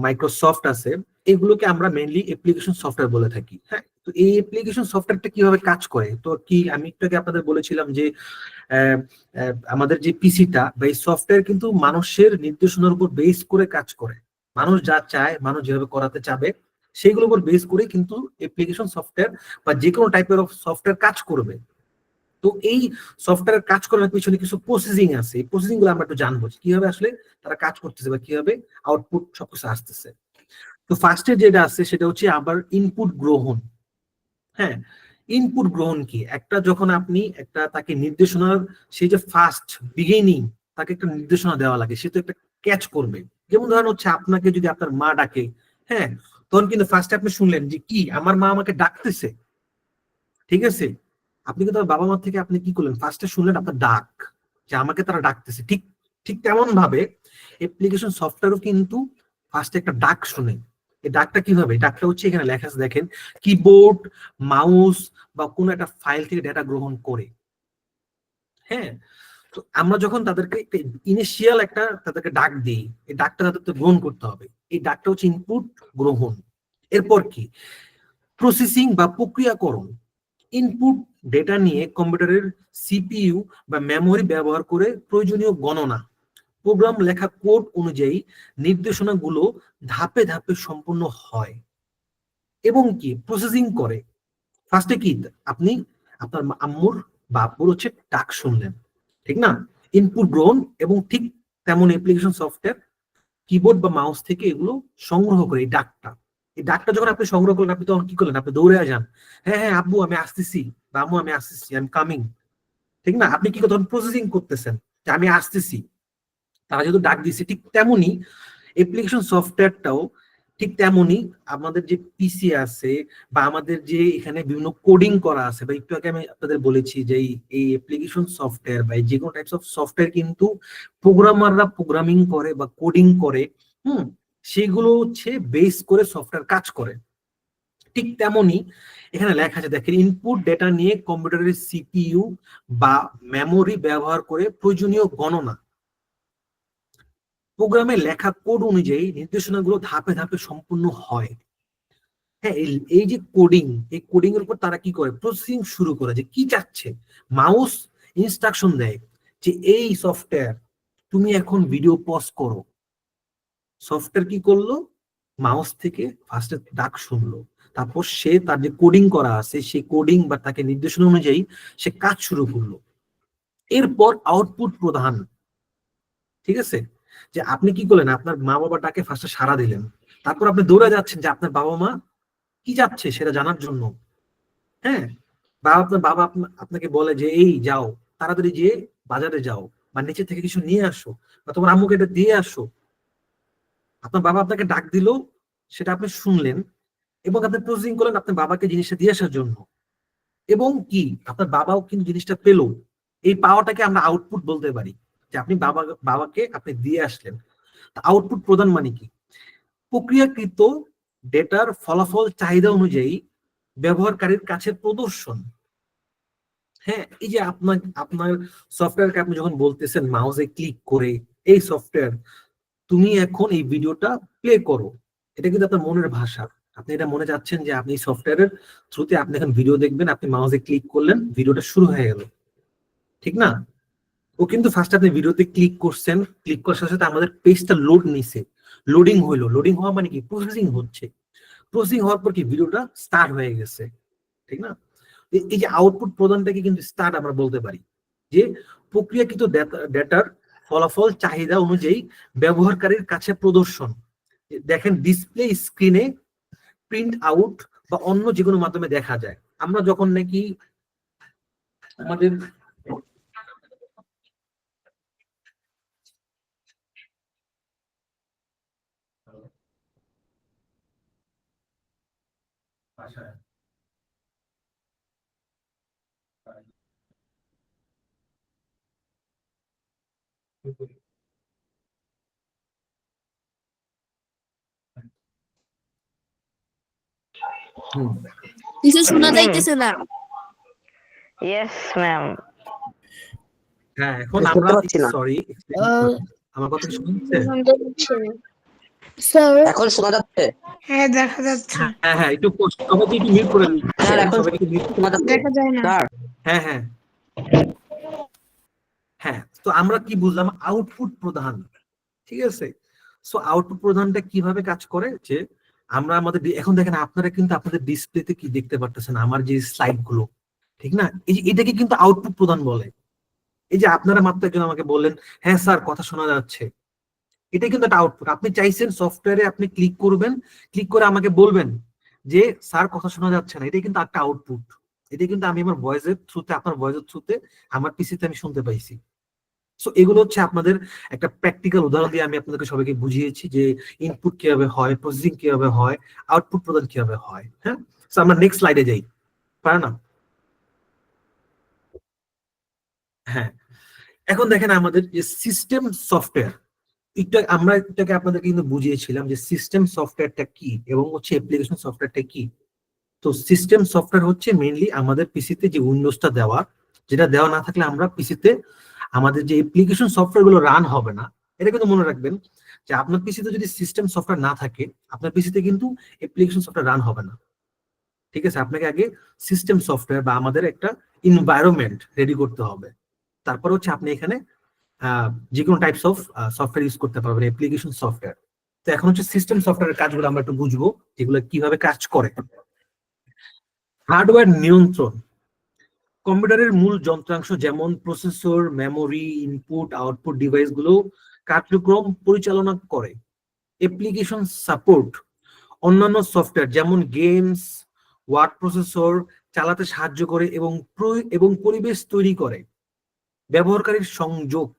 মাইক্রোসফট আছে, এগুলোকে আমরা মেইনলি অ্যাপ্লিকেশন সফটওয়্যার বলে থাকি। হ্যাঁ, তো এই অ্যাপ্লিকেশন সফটওয়্যারটা কিভাবে কাজ করে, তো কি আমি একটু আগে আপনাদের বলেছিলাম যে আমাদের যে পিসিটা বা এই সফটওয়্যার কিন্তু মানুষের নির্দেশনার উপর বেস করে কাজ করে। মানুষ যা চায়, মানুষ যেভাবে করাতে চাবে, সেইগুলোর উপর বেস করে কিন্তু অ্যাপ্লিকেশন সফটওয়্যার বা যে কোনো টাইপের অফ সফটওয়্যার কাজ করবে। তো এই সফটওয়্যার কাজ করার পিছনে কিছু প্রসেসিং আছে, এই প্রসেসিং গুলো আমরা একটু জানবো কিভাবে আসলে তারা কাজ করতেছে বা কিভাবে আউটপুট সবকিছু আসতেছে। তো ফার্স্টে যেটা আছে সেটা হচ্ছে আবার ইনপুট গ্রহণ। হ্যাঁ, ইনপুট গ্রহণ কি, একটা যখন আপনি একটা তাকে নির্দেশনার, সেই যে ফার্স্ট বিগিনিং, তাকে একটা নির্দেশনা দেওয়া লাগে, সে তো একটা ক্যাচ করবে। যেমন ধরেন হচ্ছে আপনাকে যদি আপনার মা ডাকে, হ্যাঁ, তখন কিন্তু ফার্স্টে আপনি শুনলেন যে কি আমার মা আমাকে ডাকতেছে, ঠিক আছে, আপনি কিন্তু বাবা মা থেকে আপনি কি করলেন, ফার্স্টে শুনলেন আপনার ডাক, যে আমাকে তারা ডাকতেছে। ঠিক ঠিক তেমন ভাবে অ্যাপ্লিকেশন সফটওয়্যারও কিন্তু ফার্স্টে একটা ডাক শুনে। এই ডাকটা কিভাবে, ডাকটা হচ্ছে এখানে লেখা আছে দেখেন, কিবোর্ড, মাউস বা কোনো একটা ফাইল থেকে ডেটা গ্রহণ করে। হ্যাঁ, তো আমরা যখন তাদেরকে ইনিশিয়াল একটা তাদেরকে ডাক দিই, এই ডাকটা তাদের গ্রহণ করতে হবে। এই ডাকটা হচ্ছে ইনপুট গ্রহণ। এরপর কি প্রসেসিং বা প্রক্রিয়াকরণ। ইনপুট ডেটা নিয়ে কম্পিউটারের সিপিইউ বা মেমোরি ব্যবহার করে প্রয়োজনীয় গণনা, প্রোগ্রাম লেখা কোড অনুযায়ী নির্দেশনাগুলো ধাপে ধাপে সম্পন্ন হয়। এবং কি প্রসেসিং করে, ফার্স্টে কি আপনি আপনার আম্মুর বা আব্বুর হচ্ছে ডাক শুনলেন, ঠিক না, ইনপুট গ্রহণ, এবং ঠিক তেমন অ্যাপ্লিকেশন সফটওয়্যার কিবোর্ড বা মাউস থেকে এগুলো সংগ্রহ করে। এই ডাকটা যখন আপনি সংগ্রহ করলেন, আপনি তখন কি করলেন, আপনি দৌড়ে যান, হ্যাঁ হ্যাঁ আব্বু আমি আসতেছি, বা আম্মু আমি আসতেছি, আই এম কামিং, ঠিক না, আপনি কি তখন প্রসেসিং করতেছেন যে আমি আসতেছি, তারা যেহেতু ডাক দিচ্ছে। ঠিক তেমনি অ্যাপ্লিকেশন সফটওয়্যারটাও ঠিক তেমনি আমাদের যে পিসি আছে বা আমাদের যে এখানে বিভিন্ন কোডিং করা আছে, বা একটু আগে আমি আপনাদের বলেছি যে এই অ্যাপ্লিকেশন সফটওয়্যার বা যে কোনো টাইপস অফ সফটওয়্যার কিন্তু প্রোগ্রামাররা প্রোগ্রামিং করে বা কোডিং করে, সেগুলো হচ্ছে বেস করে সফটওয়্যার কাজ করে। ঠিক তেমনি এখানে লেখা আছে দেখেন, ইনপুট ডেটা নিয়ে কম্পিউটারের সিপিইউ বা মেমোরি ব্যবহার করে প্রয়োজনীয় গণনা, প্রোগ্রামে লেখা কোড অনুযায়ী নির্দেশনাগুলো ধাপে ধাপে সম্পূর্ণ হয়। হ্যাঁ, এই যে কোডিং, এই কোডিং এর উপর তারা কি করে, প্রসেসিং শুরু করে, যে কি চাচ্ছে। মাউস ইনস্ট্রাকশন দেয় যে এই সফটওয়্যার তুমি এখন ভিডিও পজ করো, সফটওয়্যার কি করলো, মাউস থেকে ফার্স্টে ডাক শুনলো, তারপর সে তার যে কোডিং করা আছে সেই কোডিং বা তাকে নির্দেশনা অনুযায়ী সে কাজ শুরু করলো। এরপর আউটপুট প্রদান, ঠিক আছে, যে আপনি কি করলেন, আপনার মা বাবা ডাকে ফার্স্টে সাড়া দিলেন, তারপর আপনি দৌড়ে যাচ্ছেন যে আপনার বাবা মা কি যাচ্ছে সেটা জানার জন্য। হ্যাঁ, বা আপনার বাবা আপনাকে বলে যে এই যাও, তাড়াতাড়ি যেয়ে বাজারে যাও বা নিচে থেকে কিছু নিয়ে আসো, বা তোমার আম্মুকে এটা দিয়ে আসো। আপনার বাবা আপনাকে ডাক দিল, সেটা আপনি শুনলেন এবং আপনি প্রসেসিং করলেন আপনার বাবাকে জিনিসটা দিয়ে আসার জন্য। এবং কি আপনার বাবাও কিন্তু জিনিসটা পেলো। এই পাওয়াটাকে আমরা আউটপুট বলতে পারি, যে আপনি বাবাকে আপনি দিয়ে আসলেন। আউটপুট প্রদান মানে কি, প্রক্রিয়াকৃত ডেটার ফলাফল চাহিদা অনুযায়ী ব্যবহারকারীর কাছে প্রদর্শন। হ্যাঁ, এই যে আপনার আপনার সফটওয়্যারকে আপনি যখন বলতেছেন মাউসে ক্লিক করে এই সফটওয়্যার তুমি এখন এই ভিডিওটা প্লে করো, এটা কিন্তু আপনার মনের ভাষা। আপনি এটা মনে চাচ্ছেন যে আপনি সফটওয়্যারের থ্রুতে আপনি এখন ভিডিও দেখবেন, আপনি মাউসে ক্লিক করলেন, ভিডিওটা শুরু হয়ে গেল, ঠিক না? ও কিন্তু ফার্স্ট আপনি ভিডিওতে ক্লিক করছেন, ক্লিক করার সাথে সাথে আমাদের পেজটা লোড নিছে, লোডিং হইলো, লোডিং হওয়া মানে কি প্রসেসিং হচ্ছে, প্রসেসিং হওয়ার পর কি ভিডিওটা স্টার্ট হয়ে গেছে, ঠিক না? এই যে আউটপুট প্রদানটাকে কিন্তু স্টার্ট আমরা বলতে পারি, যে প্রক্রিয়াকৃত ডেটার ফলাফল চাহিদা অনুযায়ী ব্যবহারকারীর কাছে প্রদর্শন। দেখেন ডিসপ্লে স্ক্রিনে, প্রিন্ট আউট বা অন্য যে কোনো মাধ্যমে দেখা যায়। আমরা যখন নাকি আমাদের কিছু শোনা যাইতেছে না। Yes ma'am. হ্যাঁ, এখন শুনতে আমরা পাচ্ছি না। সরি, আমার কথা কি শুনছে? স্যার এখন শোনা যাচ্ছে? হ্যাঁ দেখা যাচ্ছে। হ্যাঁ হ্যাঁ, একটু সবাইকে একটু মিউট করে দিন, স্যার এখন সবাইকে একটু mute শোনা যাচ্ছে? দেখা যায় না। স্যার হ্যাঁ হ্যাঁ হ্যাঁ, তো আমরা কি বুঝলাম আউটপুট প্রধান, ঠিক আছে? সো আউটপুট প্রধানটা কিভাবে কাজ করে, যে আমরা আমাদের এখন দেখেন আপনারা কিন্তু আপনাদের ডিসপ্লেতে কি দেখতে পারতেছেন, আমার যে স্লাইড গুলো, ঠিক না? এই যে এটাকে কিন্তু আউটপুট প্রদান বলে। এই যে আপনারা মাত্র একজন আমাকে বললেন হ্যাঁ স্যার কথা শোনা যাচ্ছে, এটা কিন্তু একটা আউটপুট। আপনি চাইছেন সফটওয়্যারে আপনি ক্লিক করবেন, ক্লিক করে আমাকে বলবেন যে স্যার কথা শোনা যাচ্ছে না, এটা কিন্তু একটা আউটপুট। এটা কিন্তু আমি আমার ভয়েসের থ্রুতে, আপনার ভয়েসের থ্রুতে আমার পিসিতে আমি শুনতে পাইছি। সো এগুলো হচ্ছে আপনাদের একটা প্র্যাকটিক্যাল উদাহরণ দিয়ে আমি আপনাদেরকে সবাইকে বুঝিয়েছি যে ইনপুট কিভাবে হয়, প্রসেসিং কিভাবে হয়, আউটপুট প্রদান কিভাবে হয়। হ্যাঁ, সো আমরা নেক্সট স্লাইডে যাই, পারে না? হ্যাঁ, এখন দেখেন আমাদের যে সিস্টেম সফটওয়্যার, আমরা এটাকে আপনাদেরকে কিন্তু বুঝিয়েছিলাম যে সিস্টেম সফটওয়্যারটা কি এবং হচ্ছে অ্যাপ্লিকেশন সফটওয়্যারটা কি। তো সিস্টেম সফটওয়্যার হচ্ছে মেইনলি আমাদের পিসিতে যে উইন্ডোজটা দেওয়া, যেটা দেওয়া না থাকলে আমরা পিসিতে আমাদের যে অ্যাপ্লিকেশন সফটওয়্যার গুলো রান হবে না। এটা কিন্তু মনে রাখবেন যে আপনার পিসিতে যদি সিস্টেম সফটওয়্যার না থাকে, আপনার পিসিতে কিন্তু অ্যাপ্লিকেশন সফটওয়্যার রান হবে না, ঠিক আছে? আপনাকে আগে সিস্টেম সফটওয়্যার বা আমাদের একটা এনভায়রনমেন্ট রেডি করতে হবে, তারপর হচ্ছে আপনি এখানে যে কোনো টাইপস অফ সফটওয়্যার ইউজ করতে পারবেন, অ্যাপ্লিকেশন সফটওয়্যার। তো এখন হচ্ছে সিস্টেম সফটওয়্যারের কাজগুলো আমরা একটু বুঝবো, যেগুলো কিভাবে কাজ করে। হার্ডওয়্যার নিয়ন্ত্রণ, কম্পিউটারের মূল যন্ত্রাংশ যেমন প্রসেসর, মেমোরি, ইনপুট আউটপুট ডিভাইসগুলো কার্যক্রম পরিচালনা করে। অ্যাপ্লিকেশন সাপোর্ট, অন্যান্য সফটওয়্যার যেমন গেমস, ওয়ার্ড প্রসেসর চালাতে সাহায্য করে এবং পরিবেশ তৈরি করে। ব্যবহারকারীর সংযোগ,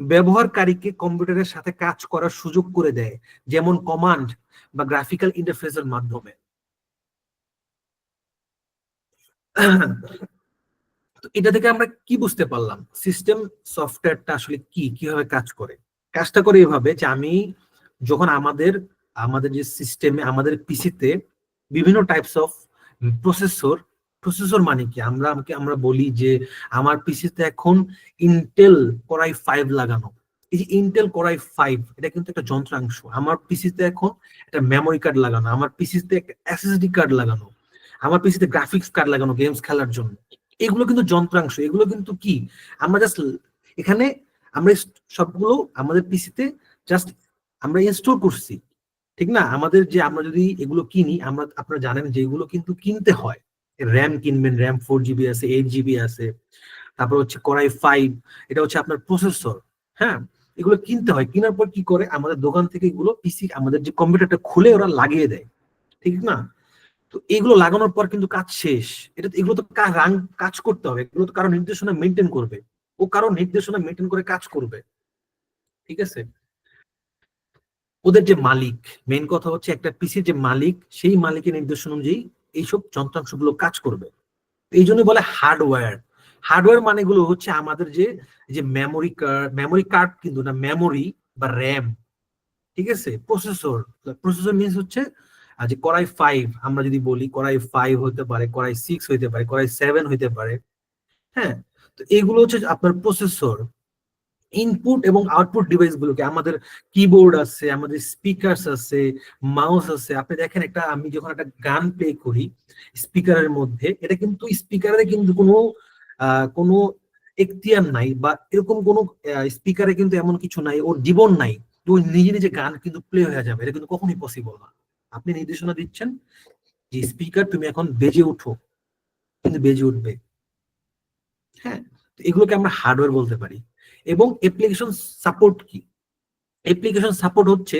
ব্যবহারকারীকে কম্পিউটারের সাথে কাজ করার সুযোগ করে দেয়, যেমন কমান্ড বা গ্রাফিক্যাল ইন্টারফেসের মাধ্যমে। তো এটা থেকে আমরা কি বুঝতে পারলাম, সিস্টেম সফটওয়্যারটা আসলে কি, কিভাবে কাজ করে? কাজটা করে এভাবে যে আমি যখন আমাদের আমাদের যে সিস্টেমে, আমাদের পিসিতে বিভিন্ন টাইপস অফ প্রসেসর, প্রসেসর মানে কি, আমরা বলি যে আমার পিসিতে এখন ইন্টেল কোরাই 5 লাগানো। এই যে ইন্টেল কোরাই 5 এটা কিন্তু একটা যন্ত্রাংশ। আমার পিসিতে এখন একটা মেমোরি কার্ড লাগানো, আমার পিসিতে একটা এসএসডি কার্ড লাগানো, আমার পিসিতে গ্রাফিক্স কার্ড লাগানো গেমস খেলার জন্য। এগুলো কিন্তু যন্ত্রাংশ, এগুলো কিন্তু কি আমরা জাস্ট এখানে আমরা সবগুলো আমাদের পিসিতে জাস্ট আমরা ইনস্টল করছি, ঠিক না? আমাদের যে আমরা যদি এগুলো কিনি, আমরা আপনারা জানেন যে এগুলো কিন্তু কিনতে হয়। র্যাম কিনবেন, র্যাম 4 জিবি আছে, 8 জিবি আছে, তারপর হচ্ছে কোরাই 5, এটা হচ্ছে আপনার প্রসেসর। হ্যাঁ, এগুলো কিনতে হয়। কেনার পর কি করে আমাদের দোকান থেকে এগুলো পিসি, আমাদের যে কম্পিউটারটা খুলে ওরা লাগিয়ে দেয়, ঠিক না? তো এগুলো লাগানোর পর কিন্তু কাজ শেষ। এগুলো তো কাজ করতে হবে, এগুলো তো কারো নির্দেশনা মেনটেন করবে, ও কারো নির্দেশনা মেনটেন করে কাজ করবে, ঠিক আছে? ওদের যে মালিক, মেইন কথা হচ্ছে একটা পিসির যে মালিক, সেই মালিকের নির্দেশনা অনুযায়ী এইসব যন্ত্রাংশগুলো কাজ করবে। এই জন্য বলে হার্ডওয়্যার। হার্ডওয়্যার মানে গুলো হচ্ছে আমাদের যে যে মেমোরি কার্ড কিন্তু না, মেমোরি বা র্যাম, ঠিক আছে? প্রসেসর, প্রসেসর মিনস হচ্ছে যে কোরাই 5 আমরা যদি বলি কোরাই 5 হতে পারে, কোরাই 6 হইতে পারে, কোরাই 7 হইতে পারে। হ্যাঁ, তো এগুলো হচ্ছে আপনার প্রসেসর। ইনপুট এবং আউটপুট ডিভাইস গুলোকে, আমাদের কিবোর্ড আছে, আমাদের স্পিকার আছে, মাউস আছে। আপনি দেখেন একটা, আমি যখন একটা গান প্লে করি স্পিকারের মধ্যে, এটা কিন্তু স্পিকারে কিন্তু কোনো এখতিয়ার নাই, বা এরকম কোনো স্পিকারে কিন্তু এমন কিছু নাই, ওর জীবন নাই, তো ওই নিজে নিজে গান কিন্তু প্লে হয়ে যাবে, এটা কিন্তু কখনোই পসিবল না। আপনি নির্দেশনা দিচ্ছেন যে স্পিকার তুমি এখন বেজে উঠো, কিন্তু বেজে উঠবে। হ্যাঁ, তো এগুলোকে আমরা হার্ডওয়্যার বলতে পারি। এবং অ্যাপ্লিকেশন সাপোর্ট কি? অ্যাপ্লিকেশন সাপোর্ট হচ্ছে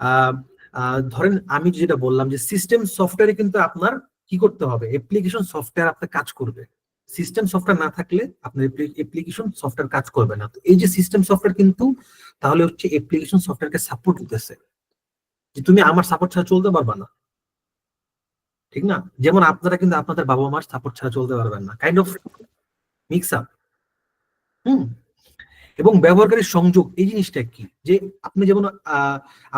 আহ, ধরেন আমি যেটা বললাম যে সিস্টেম সফটওয়্যারে কিন্তু আপনার কি করতে হবে, অ্যাপ্লিকেশন সফটওয়্যার আপনার কাজ করবে। সিস্টেম সফটওয়্যার না থাকলে আপনার অ্যাপ্লিকেশন সফটওয়্যার কাজ করবে না। তো এই যে সিস্টেম সফটওয়্যার কিন্তু তাহলে হচ্ছে অ্যাপ্লিকেশন সফটওয়্যারকে সাপোর্ট দিতেছে, যে তুমি আমার সাপোর্ট ছাড়া চলতে পারবা না, ঠিক না? যেমন আপনারা কিন্তু আপনাদের বাবা মার সাপোর্ট ছাড়া চলতে পারবেন না, কাইন্ড অফ মিক্স আপ। হুম। এবং ব্যবহারকারীর সংযোগ এই জিনিসটা কি, যে আপনি যেমন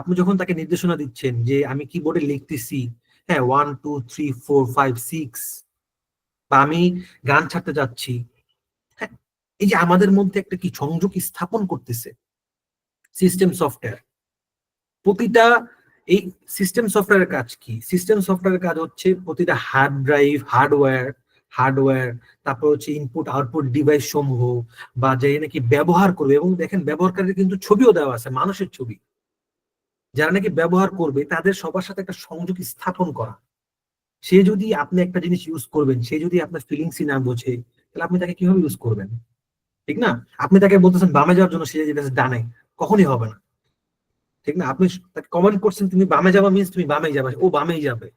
আপনি যখন তাকে নির্দেশনা দিচ্ছেন যে আমি কিবোর্ডে লিখতেছি, হ্যাঁ 1 2 3 4 5 6, বা আমি গান ছাড়তে যাচ্ছি, হ্যাঁ, এই যে আমাদের মধ্যে একটা কি সংযোগ স্থাপন করতেছে সিস্টেম সফটওয়্যার। প্রতিটা এই সিস্টেম সফটওয়্যারের কাজ কি? সিস্টেম সফটওয়্যারের কাজ হচ্ছে প্রতিটা হার্ড ড্রাইভ, হার্ডওয়্যার, তারপর হচ্ছে ইনপুট আউটপুট ডিভাইস সমূহ, বা যে নাকি ব্যবহার করবে। এবং দেখেন ব্যবহারকারীর কিন্তু ছবিও দেওয়া আছে, মানুষের ছবি, যারা নাকি ব্যবহার করবে তাদের সবার সাথে একটা সংযোগ স্থাপন করা। সে যদি, আপনি একটা জিনিস ইউজ করবেন, সে যদি আপনার ফিলিংসই না বোঝে, তাহলে আপনি তাকে কিভাবে ইউজ করবেন? ঠিক না? আপনি তাকে বলতেছেন বামে যাওয়ার জন্য, সে যেতেছে ডানে, কখনই হবে না, ঠিক না? আপনি তাকে কমেন্ট করছেন তুমি বামে যাবা, মিন্স তুমি বামেই যাবে, ও বামেই যাবে।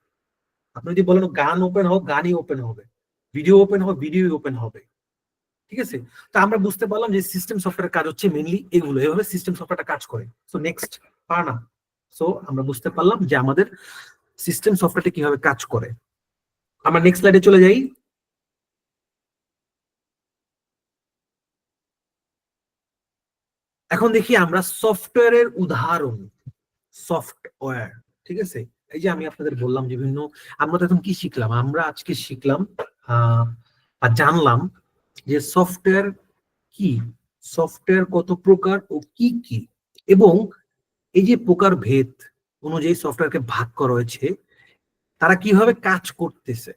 আপনি যদি বলেন গান ওপেন হোক, গানই ওপেন হবে, ভিডিও ওপেন হোক, ভিডিও ওপেন হবে। ঠিক আছে? তো আমরা বুঝতে পারলাম যে সিস্টেম সফটওয়্যার কাজ হচ্ছে মেইনলি এগুলো, এভাবে সিস্টেম সফটওয়্যারটা কাজ করে। সো নেক্সট পার্না, সো আমরা বুঝতে পারলাম যে আমাদের সিস্টেম সফটওয়্যারটা কিভাবে কাজ করে। আমরা নেক্সট স্লাইডে চলে যাই। এখন দেখি আমরা সফটওয়্যারের উদাহরণ। সফটওয়্যার, ঠিক আছে? এই যে আমি আপনাদের বললাম যে বিভিন্ন, আমরা তো এখন কি শিখলাম, আমরা আজকে শিখলাম বা জানলাম যে সফটওয়্যার কি, সফটওয়্যার কত প্রকার ও কি কি, এবং এই যে প্রকার ভেদ অনুযায়ী সফটওয়্যারকে ভাগ করা হয়েছে, তারা কিভাবে কাজ করতেছে।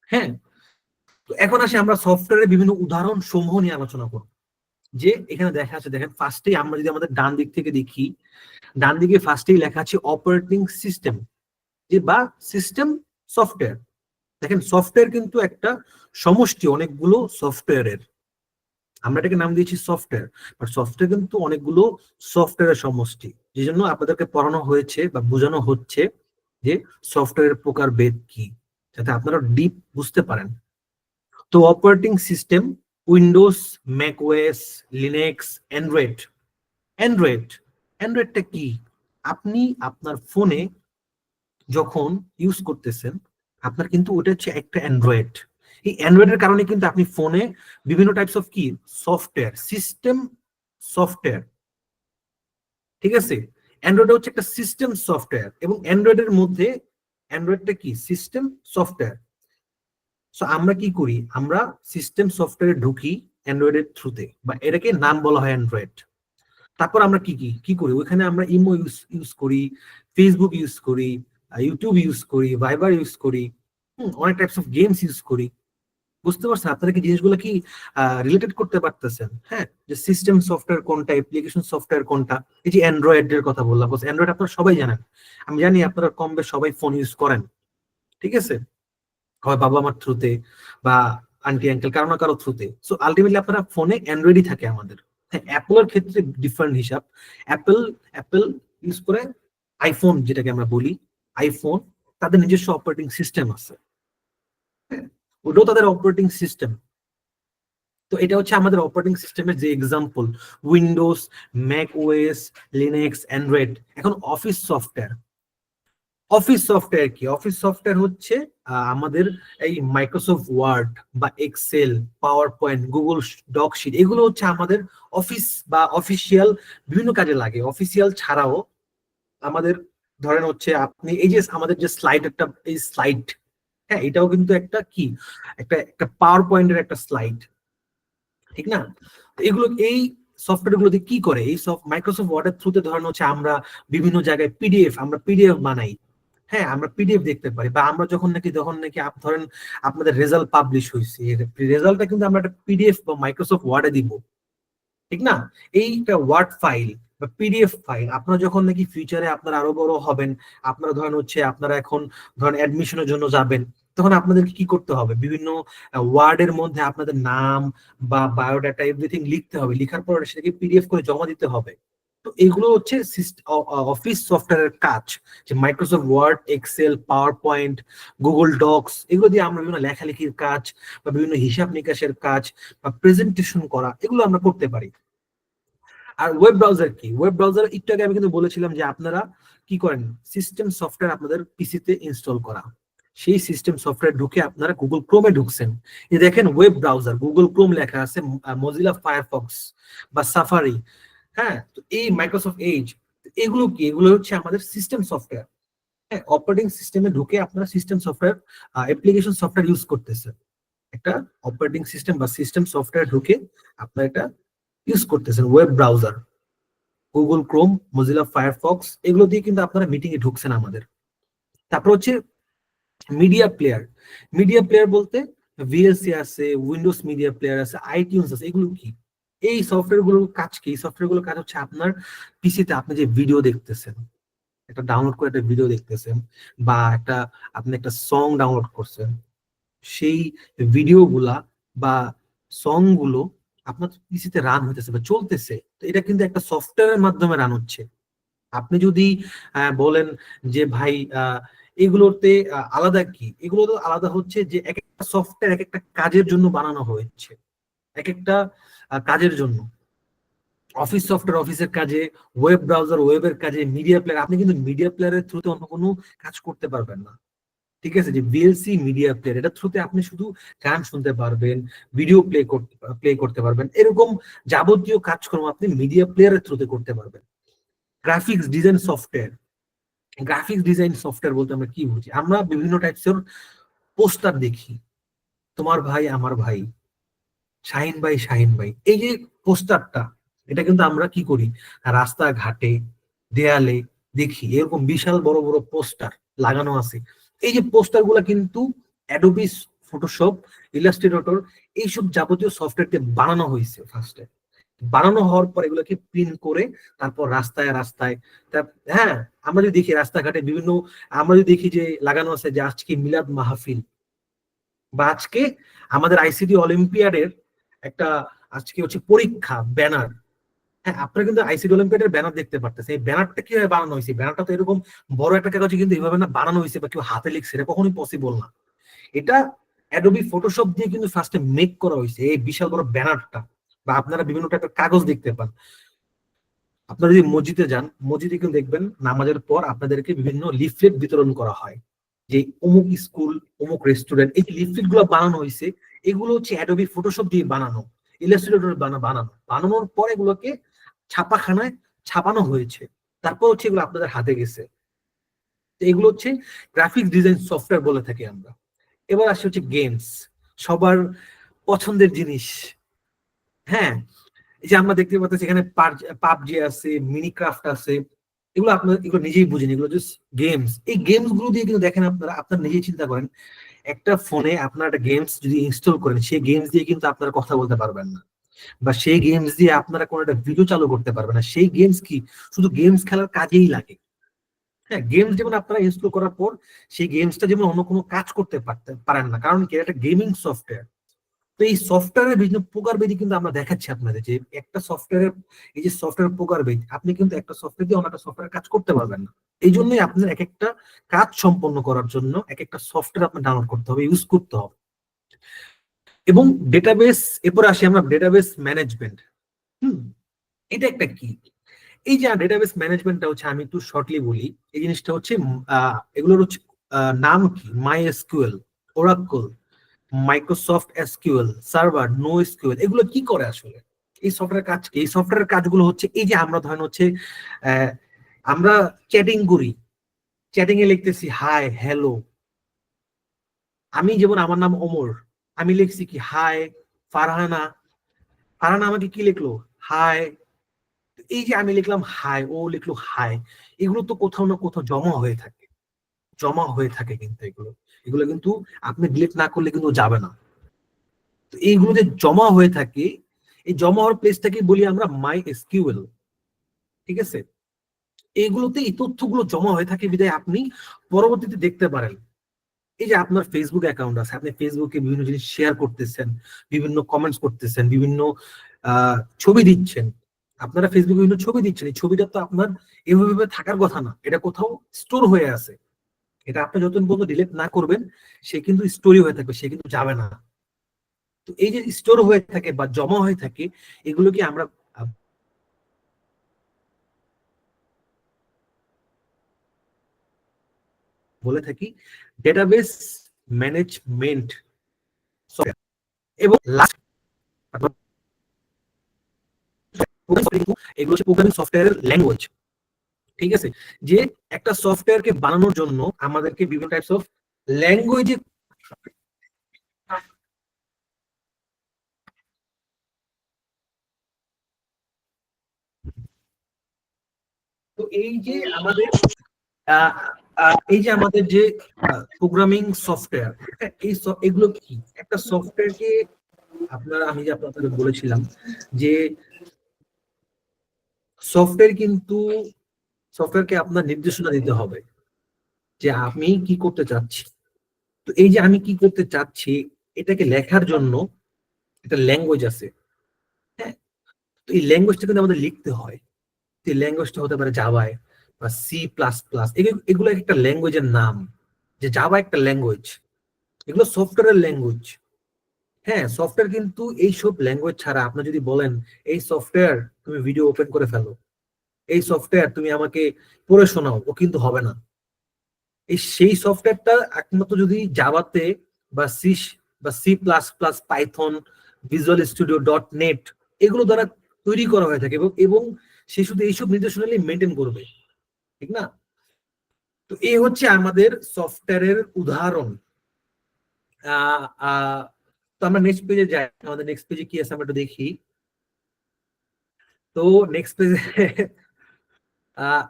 হ্যাঁ, তো এখন আসি আমরা সফটওয়্যারের বিভিন্ন উদাহরণ সমূহ নিয়ে আলোচনা করব। যে এখানে দেখা আছে, দেখেন ফার্স্টেই আমরা যদি আমাদের ডান দিক থেকে দেখি, ডান দিকে ফার্স্টেই লেখা আছে অপারেটিং সিস্টেম, যে বা সিস্টেম সফটওয়্যার। দেখেন সফটওয়্যার কিন্তু একটা সমষ্টি অনেকগুলো সফটওয়্যারের, আমরা এটাকে নাম দিয়েছি সফটওয়্যার, বাট সফটওয়্যার কিন্তু অনেকগুলো সফটওয়্যারের সমষ্টি। যে জন্য আপনাদেরকে পড়ানো হয়েছে বা বোঝানো হচ্ছে যে সফটওয়্যারের প্রকার ভেদ কি, যাতে আপনারা ডিপ বুঝতে পারেন। তো operating system, Windows, macOS, Linux, Android. Android, অ্যান্ড্রয়েডটা কি? আপনি আপনার ফোনে যখন ইউজ করতেছেন, আপনার কিন্তু ওটা হচ্ছে একটা অ্যান্ড্রয়েড। এই অ্যান্ড্রয়েডের কারণে কিন্তু আপনি ফোনে বিভিন্ন টাইপস অফ কি সফটওয়্যার, সিস্টেম সফটওয়্যার, ঠিক আছে? অ্যান্ড্রয়েড হচ্ছে একটা সিস্টেম সফটওয়্যার, এবং অ্যান্ড্রয়েডের মধ্যে অ্যান্ড্রয়েডটা কি সিস্টেম সফটওয়্যার। সো আমরা কি করি, আমরা সিস্টেম সফটওয়্যারে ঢুকি অ্যান্ড্রয়েডের থ্রুতে, বা এটাকে নাম বলা হয় অ্যান্ড্রয়েড। তারপর আমরা কি কি কি করি, ওইখানে আমরা ইমো ইউজ করি, ফেসবুক ইউজ করি, ইউটিউব ইউজ করি, ভাইবার ইউজ করি, অনেক টাইপস অফ গেমস ইউজ করি। বুঝতে পারছেন? আপনারা কি জিনিসগুলো কি রিলেটেড করতে পারতেছেন? হ্যাঁ, যে সিস্টেম সফটওয়্যার কোনটা, অ্যাপ্লিকেশন সফটওয়্যার কোনটা। এই যে অ্যান্ড্রয়েডের কথা বললাম, অ্যান্ড্রয়েড আপনারা সবাই জানেন, আমি জানি আপনারা কম বেশ সবাই ফোন ইউজ করেন, ঠিক আছে? হয় বাবা মার থ্রুতে, বা আন্টি আঙ্কেল কারো না কারো থ্রুতে। সো আলটিমেটলি আপনারা ফোনে অ্যান্ড্রয়েডই থাকে আমাদের। হ্যাঁ, অ্যাপলের ক্ষেত্রে ডিফারেন্ট হিসাব। অ্যাপল অ্যাপল ইউজ করে আইফোন, যেটাকে আমরা বলি আইফোন, তাদের নিজস্ব অপারেটিং সিস্টেম আছে। হ্যাঁ, ওটাও তাদের অপারেটিং সিস্টেম। তো এটা হচ্ছে আমাদের অপারেটিং সিস্টেমের যে example, Windows, Mac OS, Linux, Android. এখন অফিস সফটওয়্যার, অফিস সফটওয়্যার কি? অফিস সফটওয়্যার হচ্ছে আমাদের এই মাইক্রোসফট ওয়ার্ড বা এক্সেল, পাওয়ার পয়েন্ট, গুগল ডকশিট, এগুলো হচ্ছে আমাদের অফিস বা অফিসিয়াল বিভিন্ন কাজে লাগে। অফিসিয়াল ছাড়াও আমাদের ধরেন হচ্ছে আপনি এই যে আমাদের যে স্লাইড একটা এই স্লাইড, হ্যাঁ এটাও কিন্তু একটা কি একটা একটা পাওয়ার পয়েন্টের একটা স্লাইড, ঠিক না? তো এগুলো এই সফটওয়্যার গুলোতে কি করে, এই মাইক্রোসফট ওয়ার্ডের থ্রুতে ধরেন হচ্ছে আমরা বিভিন্ন জায়গায় পিডিএফ বানাই। হ্যাঁ আমরা পিডিএফ দেখতে পারি, বা আমরা যখন নাকি ধরেন আপনাদের রেজাল্ট পাবলিশ হয়েছে, রেজাল্টটা কিন্তু আমরা একটা পিডিএফ বা মাইক্রোসফট ওয়ার্ডে দিব, ঠিক না? এইটা ওয়ার্ড ফাইল বা পিডিএফ ফাইল আপনারা যখন নাকি ফিউচারে আপনারা আরো বড় হবেন, আপনারা ধরেন হচ্ছে আপনারা এখন ধরেন অ্যাডমিশনের জন্য যাবেন, তখন আপনাদেরকে কি করতে হবে, বিভিন্ন ওয়ার্ডের মধ্যে আপনাদের নাম বা বায়োডাটা এভরিথিং লিখতে হবে, লিখার পর সেটাকে পিডিএফ করে জমা দিতে হবে। তো এগুলো হচ্ছে অফিস সফটওয়্যারের কাজ, যে Microsoft Word, Excel, PowerPoint, Google Docs, এগুলো দিয়ে আমরা বিভিন্ন লেখালেখির কাজ বা বিভিন্ন হিসাব নিকাশের কাজ বা প্রেজেন্টেশন করা, এগুলো আমরা করতে পারি। আর ওয়েব ব্রাউজার কি, ওয়েব ব্রাউজার একটু আগে আমি কিন্তু বলেছিলাম যে আপনারা কি করেন, সিস্টেম সফটওয়্যার আপনাদের পিসিতে ইনস্টল করা, সেই সিস্টেম সফটওয়্যার ঢুকে আপনারা গুগল ক্রোমে ঢুকছেন, এই দেখেন ওয়েব ব্রাউজার গুগল ক্রোম লেখা আছে, মজিলা ফায়ারফক্স বা সাফারি, হ্যাঁ তো এই মাইক্রোসফট এজ, এগুলো কি, এগুলো হচ্ছে আমাদের সিস্টেম সফটওয়্যার। হ্যাঁ অপারেটিং সিস্টেমে ঢুকে আপনারা system software application software use করতেছেন, একটা অপারেটিং সিস্টেম বা সিস্টেম সফটওয়্যার ঢুকে আপনারা এটা ইউজ করতেছেন। Web browser, Google Chrome, Mozilla Firefox, এগুলো দিয়ে কিন্তু আপনারা মিটিং এ ঢুকছেন আমাদের। তারপর হচ্ছে মিডিয়া প্লেয়ার। মিডিয়া প্লেয়ার বলতে ভিএলসি আছে, উইন্ডোজ মিডিয়া প্লেয়ার আছে, আইটিউনস আছে, এগুলো কি, এই সফটওয়্যার গুলোর কাজ কি, এই সফটওয়্যার গুলোর কাজ হচ্ছে আপনার পিসিতে আপনি যে ভিডিও দেখতেছেন, একটা ডাউনলোড করে একটা ভিডিও দেখতেছেন, বা আপনি একটা সং ডাউনলোড করছেন, সেই ভিডিও গুলা বা সং গুলো আপনার পিসিতে রান হইতেছে বা চলতেছে, তো এটা কিন্তু একটা সফটওয়্যারের মাধ্যমে রান হচ্ছে। আপনি যদি বলেন যে ভাই এগুলোতে আলাদা কি, এগুলো তো আলাদা হচ্ছে যে এক একটা সফটওয়্যার এক একটা কাজের জন্য বানানো হয়েছে, এক একটা কাজের জন্য। অফিস সফটওয়্যার অফিসের কাজে, ওয়েব ব্রাউজার ওয়েবের কাজে, মিডিয়া প্লেয়ার আপনি কিন্তু মিডিয়া প্লেয়ারের থ্রুতে অন্য কোনো কাজ করতে পারবেন না, ঠিক আছে? যে ভিএলসি মিডিয়া প্লেয়ার, এটা থ্রুতে আপনি শুধু গান শুনতে পারবেন, ভিডিও প্লে করতে পারবেন, এরকম যাবতীয় কাজকর্ম আপনি মিডিয়া প্লেয়ারের থ্রুতে করতে পারবেন। Graphics design software, graphics design software বলতে আমরা কি বুঝি, আমরা বিভিন্ন টাইপসের পোস্টার দেখি, তোমার ভাই আমার ভাই, শাহিন ভাই, এই যে পোস্টারটা, এটা কিন্তু আমরা কি করি, রাস্তাঘাটে দেয়ালে দেখি, এরকম বিশাল বড় বড় পোস্টার লাগানো আছে। এই যে পোস্টার গুলা কিন্তু অ্যাডোবি ফটোশপ, ইলাস্ট্রেটর, এইসব যাবতীয় সফটওয়্যার দিয়ে বানানো হয়েছে ফার্স্টে। বানানো হওয়ার পর এগুলোকে প্রিন্ট করে তারপর রাস্তায় রাস্তায়, হ্যাঁ আমরা যদি দেখি রাস্তাঘাটে বিভিন্ন, আমরা যদি দেখি যে লাগানো আছে যে আজকে মিলাদ মাহফিল, বা আজকে আমাদের আইসিটি অলিম্পিয়াডের একটা, আজকে হচ্ছে পরীক্ষা ব্যানার। হ্যাঁ আপনারা কিন্তু আইসিটি অলিম্পিয়াডের ব্যানার দেখতে পারতেছে, এই ব্যানারটা কিভাবে বানানো হয়েছে, ব্যানারটা তো এরকম বড় একটা কাগজে কিন্তু এইভাবে না বানানো হয়েছে বা কেউ হাতে লিখছে, এটা কখনোই পসিবল না। এটা অ্যাডোবি ফটোশপ দিয়ে কিন্তু ফার্স্টে মেক করা হয়েছে এই বিশাল বড় ব্যানারটা। বা আপনারা বিভিন্ন টাইপের কাগজ দেখতে পান, আপনারা যদি মসজিদে যান, মসজিদে কিন্তু দেখবেন নামাজের পর আপনাদেরকে বিভিন্ন লিফলেট বিতরণ করা হয়, যে অমুক স্কুল, অমুক রেস্টুরেন্ট, এই লিফলেট গুলো বানানো হয়েছে, এগুলো হচ্ছে অ্যাডোবি ফটোশপ দিয়ে বানানো, ইলাস্ট্রেটর বানানোর পর এগুলোকে ছাপাখানায় ছাপানো হয়েছে, তারপর হচ্ছে এগুলো আপনাদের হাতে গেছে। তো এগুলো হচ্ছে গ্রাফিক্স ডিজাইন সফটওয়্যার বলে থাকি আমরা। এবার আসে হচ্ছে গেমস, সবার পছন্দের জিনিস। হ্যাঁ এই যে আমরা দেখতে পাচ্ছি এখানে পাবজি আছে, মিনিক্রাফট আছে, এগুলো আপনার এগুলো নিজেই বুঝেন, এগুলো জাস্ট গেমস। এই গেমস গুলো দিয়ে কিন্তু দেখেন আপনারা নিজেই চিন্তা করেন, একটা ফোনে আপনার একটা গেমস যদি ইনস্টল করেন, সেই গেমস দিয়ে কিন্তু আপনারা কথা বলতে পারবেন না, বা সেই গেমস দিয়ে আপনারা কোনো একটা ভিডিও চালু করতে পারবেন না। সেই গেমস কি শুধু গেমস খেলার কাজেই লাগে। হ্যাঁ গেমস যেমন আপনারা ইনস্টল করার পর সেই গেমসটা যেমন অন্য কোনো কাজ করতে পারেন না, কারণ কি এটা গেমিং সফটওয়্যার। তো এই সফটওয়্যারের বিভিন্ন প্রকারভেদ কিন্তু আমরা দেখাচ্ছি আপনাদের, যে একটা সফটওয়্যারের, এই যে সফটওয়্যার প্রকারভেদ, আপনি কিন্তু একটা সফটওয়্যার দিয়ে অন্য একটা সফটওয়্যার কাজ করতে পারবেন না। এই জন্যই আপনার এক একটা কাজ সম্পন্ন করার জন্য এক একটা সফটওয়্যার আপনার ডাউনলোড করতে হবে, ইউজ করতে হবে। এবং ডেটাবেস, এরপর আসি আমরা ডেটাবেস ম্যানেজমেন্ট। এটা একটা কি, এই যে ডেটাবেস ম্যানেজমেন্টটা হচ্ছে, আমি একটু শর্টলি বলি, এই জিনিসটা হচ্ছে এগুলোর হচ্ছে নাম কি, MySQL, Oracle, Microsoft SQL server, NoSQL, এগুলো কি করে আসলে, এই সফটওয়্যার কাজ কি, এই সফটওয়্যার কাজগুলো হচ্ছে এই যে আমরা ধরেন হচ্ছে আমরা চ্যাটিং করি, চ্যাটিং এ লিখতেছি হাই হ্যালো, আমি যেমন আমার নাম ওমর, আমি লিখছি কি হাই ফারহানা, ফারহানা আমাকে কি লিখলো হাই। এই যে আমি লিখলাম হাই, ও লিখলো হাই, এগুলো তো কোথাও না কোথাও জমা হয়ে থাকে, জমা হয়ে থাকে কিন্তু এগুলো, এগুলো কিন্তু আপনি ডিলিট না করলে কিন্তু যাবে না। তো এইগুলো যে জমা হয়ে থাকে, এই জমা হওয়ার প্লেসটাকে বলি আমরা মাই এসকিউএল, ঠিক আছে। এইগুলোতে এই তথ্যগুলো জমা হয়ে থাকে বিধায় আপনি পরবর্তীতে দেখতে পারেন। এই যে আপনার ফেসবুক অ্যাকাউন্ট আছে, আপনি ফেসবুকে বিভিন্ন জিনিস শেয়ার করতেছেন, বিভিন্ন কমেন্টস করতেছেন, বিভিন্ন ছবি দিচ্ছেন, আপনারা ফেসবুকে বিভিন্ন ছবি দিচ্ছেন, এই ছবিটা তো আপনার এভাবে থাকার কথা না, এটা কোথাও স্টোর হয়ে আছে, এটা আপনি যতদিন পর্যন্ত ডিলিট না করবেন সে কিন্তু স্টোরি হয়ে থাকবে, সে কিন্তু যাবে না। তো এই যে স্টোর হয়ে থাকে বা জমা হয়ে থাকে, এগুলোকে আমরা বলে থাকি ডেটাবেস ম্যানেজমেন্ট সফটওয়্যার। এবং লাস্ট এগুলো হচ্ছে প্রোগ্রামিং সফটওয়্যারের ল্যাঙ্গুয়েজ, ঠিক আছে। যে একটা সফটওয়্যারকে বানানোর জন্য আমাদেরকে বিভিন্ন টাইপস অফ ল্যাঙ্গুয়েজে, তো এই যে আমাদের যে প্রোগ্রামিং সফটওয়্যার, এগুলো কি একটা সফটওয়্যারকে আপনারা, আমি যে আপনাদের বলেছিলাম যে সফটওয়্যারকে আপনার নির্দেশনা দিতে হবে যে আমি কি করতে চাচ্ছি। তো এই যে আমি কি করতে চাচ্ছি, এটাকে লেখার জন্য একটা ল্যাঙ্গুয়েজ আছে, হ্যাঁ। তো এই ল্যাঙ্গুয়েজটা কিন্তু আমাদের লিখতে হয়, এই ল্যাঙ্গুয়েজটা হতে পারে জাভায় বা C++, এগুলো একটা ল্যাঙ্গুয়েজের নাম, যে জাভা একটা ল্যাঙ্গুয়েজ, এগুলো সফটওয়্যারের ল্যাঙ্গুয়েজ। হ্যাঁ, সফটওয়্যার কিন্তু এইসব ল্যাঙ্গুয়েজ ছাড়া আপনি যদি বলেন এই সফটওয়্যার তুমি ভিডিও ওপেন করে ফেলো, এই সফটওয়্যার তুমি আমাকে পড়ে শোনাও, ও কিন্তু হবে না। সেই সফটওয়্যারটা একমাত্র যদি জাভাতে বা C++, Python, visual studio, .NET এগুলো দ্বারা তৈরি করা হয়ে থাকে, এবং সে শুধু এইসব নির্দেশনালি মেনটেন করবে, ঠিক না। তো এই হচ্ছে আমাদের সফটওয়্যারের উদাহরণ। তো আমরা নেক্সট পেজে যাই, আমাদের নেক্সট পেজে কি আছে আমরা একটু দেখি। তো নেক্সট পেজে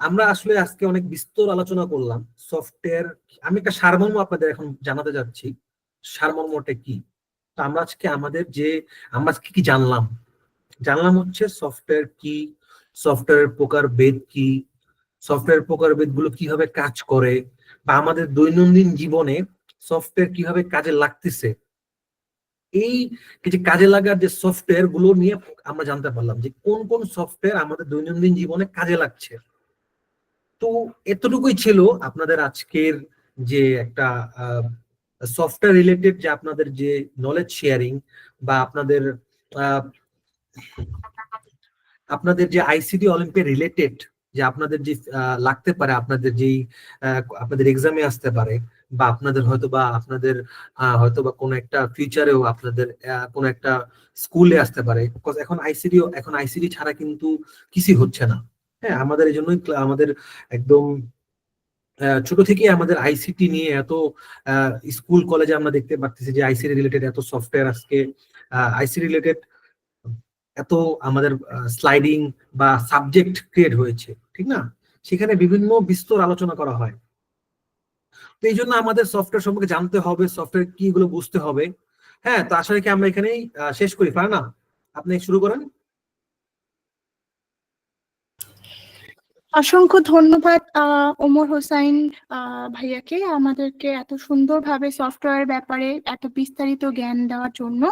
আমরা আসলে আজকে অনেক বিস্তর আলোচনা করলাম সফটওয়্যার। আমি একটা সারমর্ম আপনাদের এখন জানাতে যাচ্ছি, সারমর্মটা কি। তো আমরা আজকে আমরা আজকে কি জানলাম হচ্ছে সফটওয়্যার কি, সফটওয়্যার প্রকারভেদ কি, সফটওয়্যার প্রকারভেদ গুলো কিভাবে কাজ করে, বা আমাদের দৈনন্দিন জীবনে সফটওয়্যার কিভাবে কাজে লাগতেছে। এই যে কাজে লাগার যে সফটওয়্যার গুলো নিয়ে আমরা জানতে পারলাম যে কোন কোন সফটওয়্যার আমাদের দৈনন্দিন জীবনে কাজে লাগছে। তো এতটুকুই ছিল আপনাদের আজকের যে একটা সফটওয়্যার রিলেটেড যে আপনাদের যে নলেজ শেয়ারিং, বা আপনাদের যে আইসিটি অলিম্পিয়াড রিলেটেড যে আপনাদের যে লাগতে পারে, আপনাদের এক্সামে আসতে পারে, বা আপনাদের হয়তো বা কোনো একটা ফিউচারেও আপনাদের কোনো একটা স্কুলে আসতে পারে। এখন আইসিটি ছাড়া কিন্তু কিছুই হচ্ছে না। হ্যাঁ, আমাদের এই জন্যই আমাদের একদম ছোট থেকেই আমাদের আইসিটি নিয়ে এত স্কুল কলেজে আমরা দেখতে পাচ্ছি যে আইসিটি রিলেটেড এত সফটওয়্যার আজকে, আইসিটি রিলেটেড এত আমাদের স্লাইডিং বা সাবজেক্ট ক্রিয়েট হয়েছে, ঠিক না। সেখানে বিভিন্ন বিস্তর আলোচনা করা হয়। তো এই জন্য আমাদের সফটওয়্যার সম্পর্কে জানতে হবে, সফটওয়্যার কি এগুলো বুঝতে হবে। হ্যাঁ, তো আশা রাখি আমরা এখানেই শেষ করি। না, আপনি শুরু করেন। অসংখ্য ধন্যবাদ ওমর হোসাইন ভাইয়াকে আমাদেরকে এত সুন্দরভাবে সফটওয়্যার ব্যাপারে এত বিস্তারিত জ্ঞান দেওয়ার জন্য।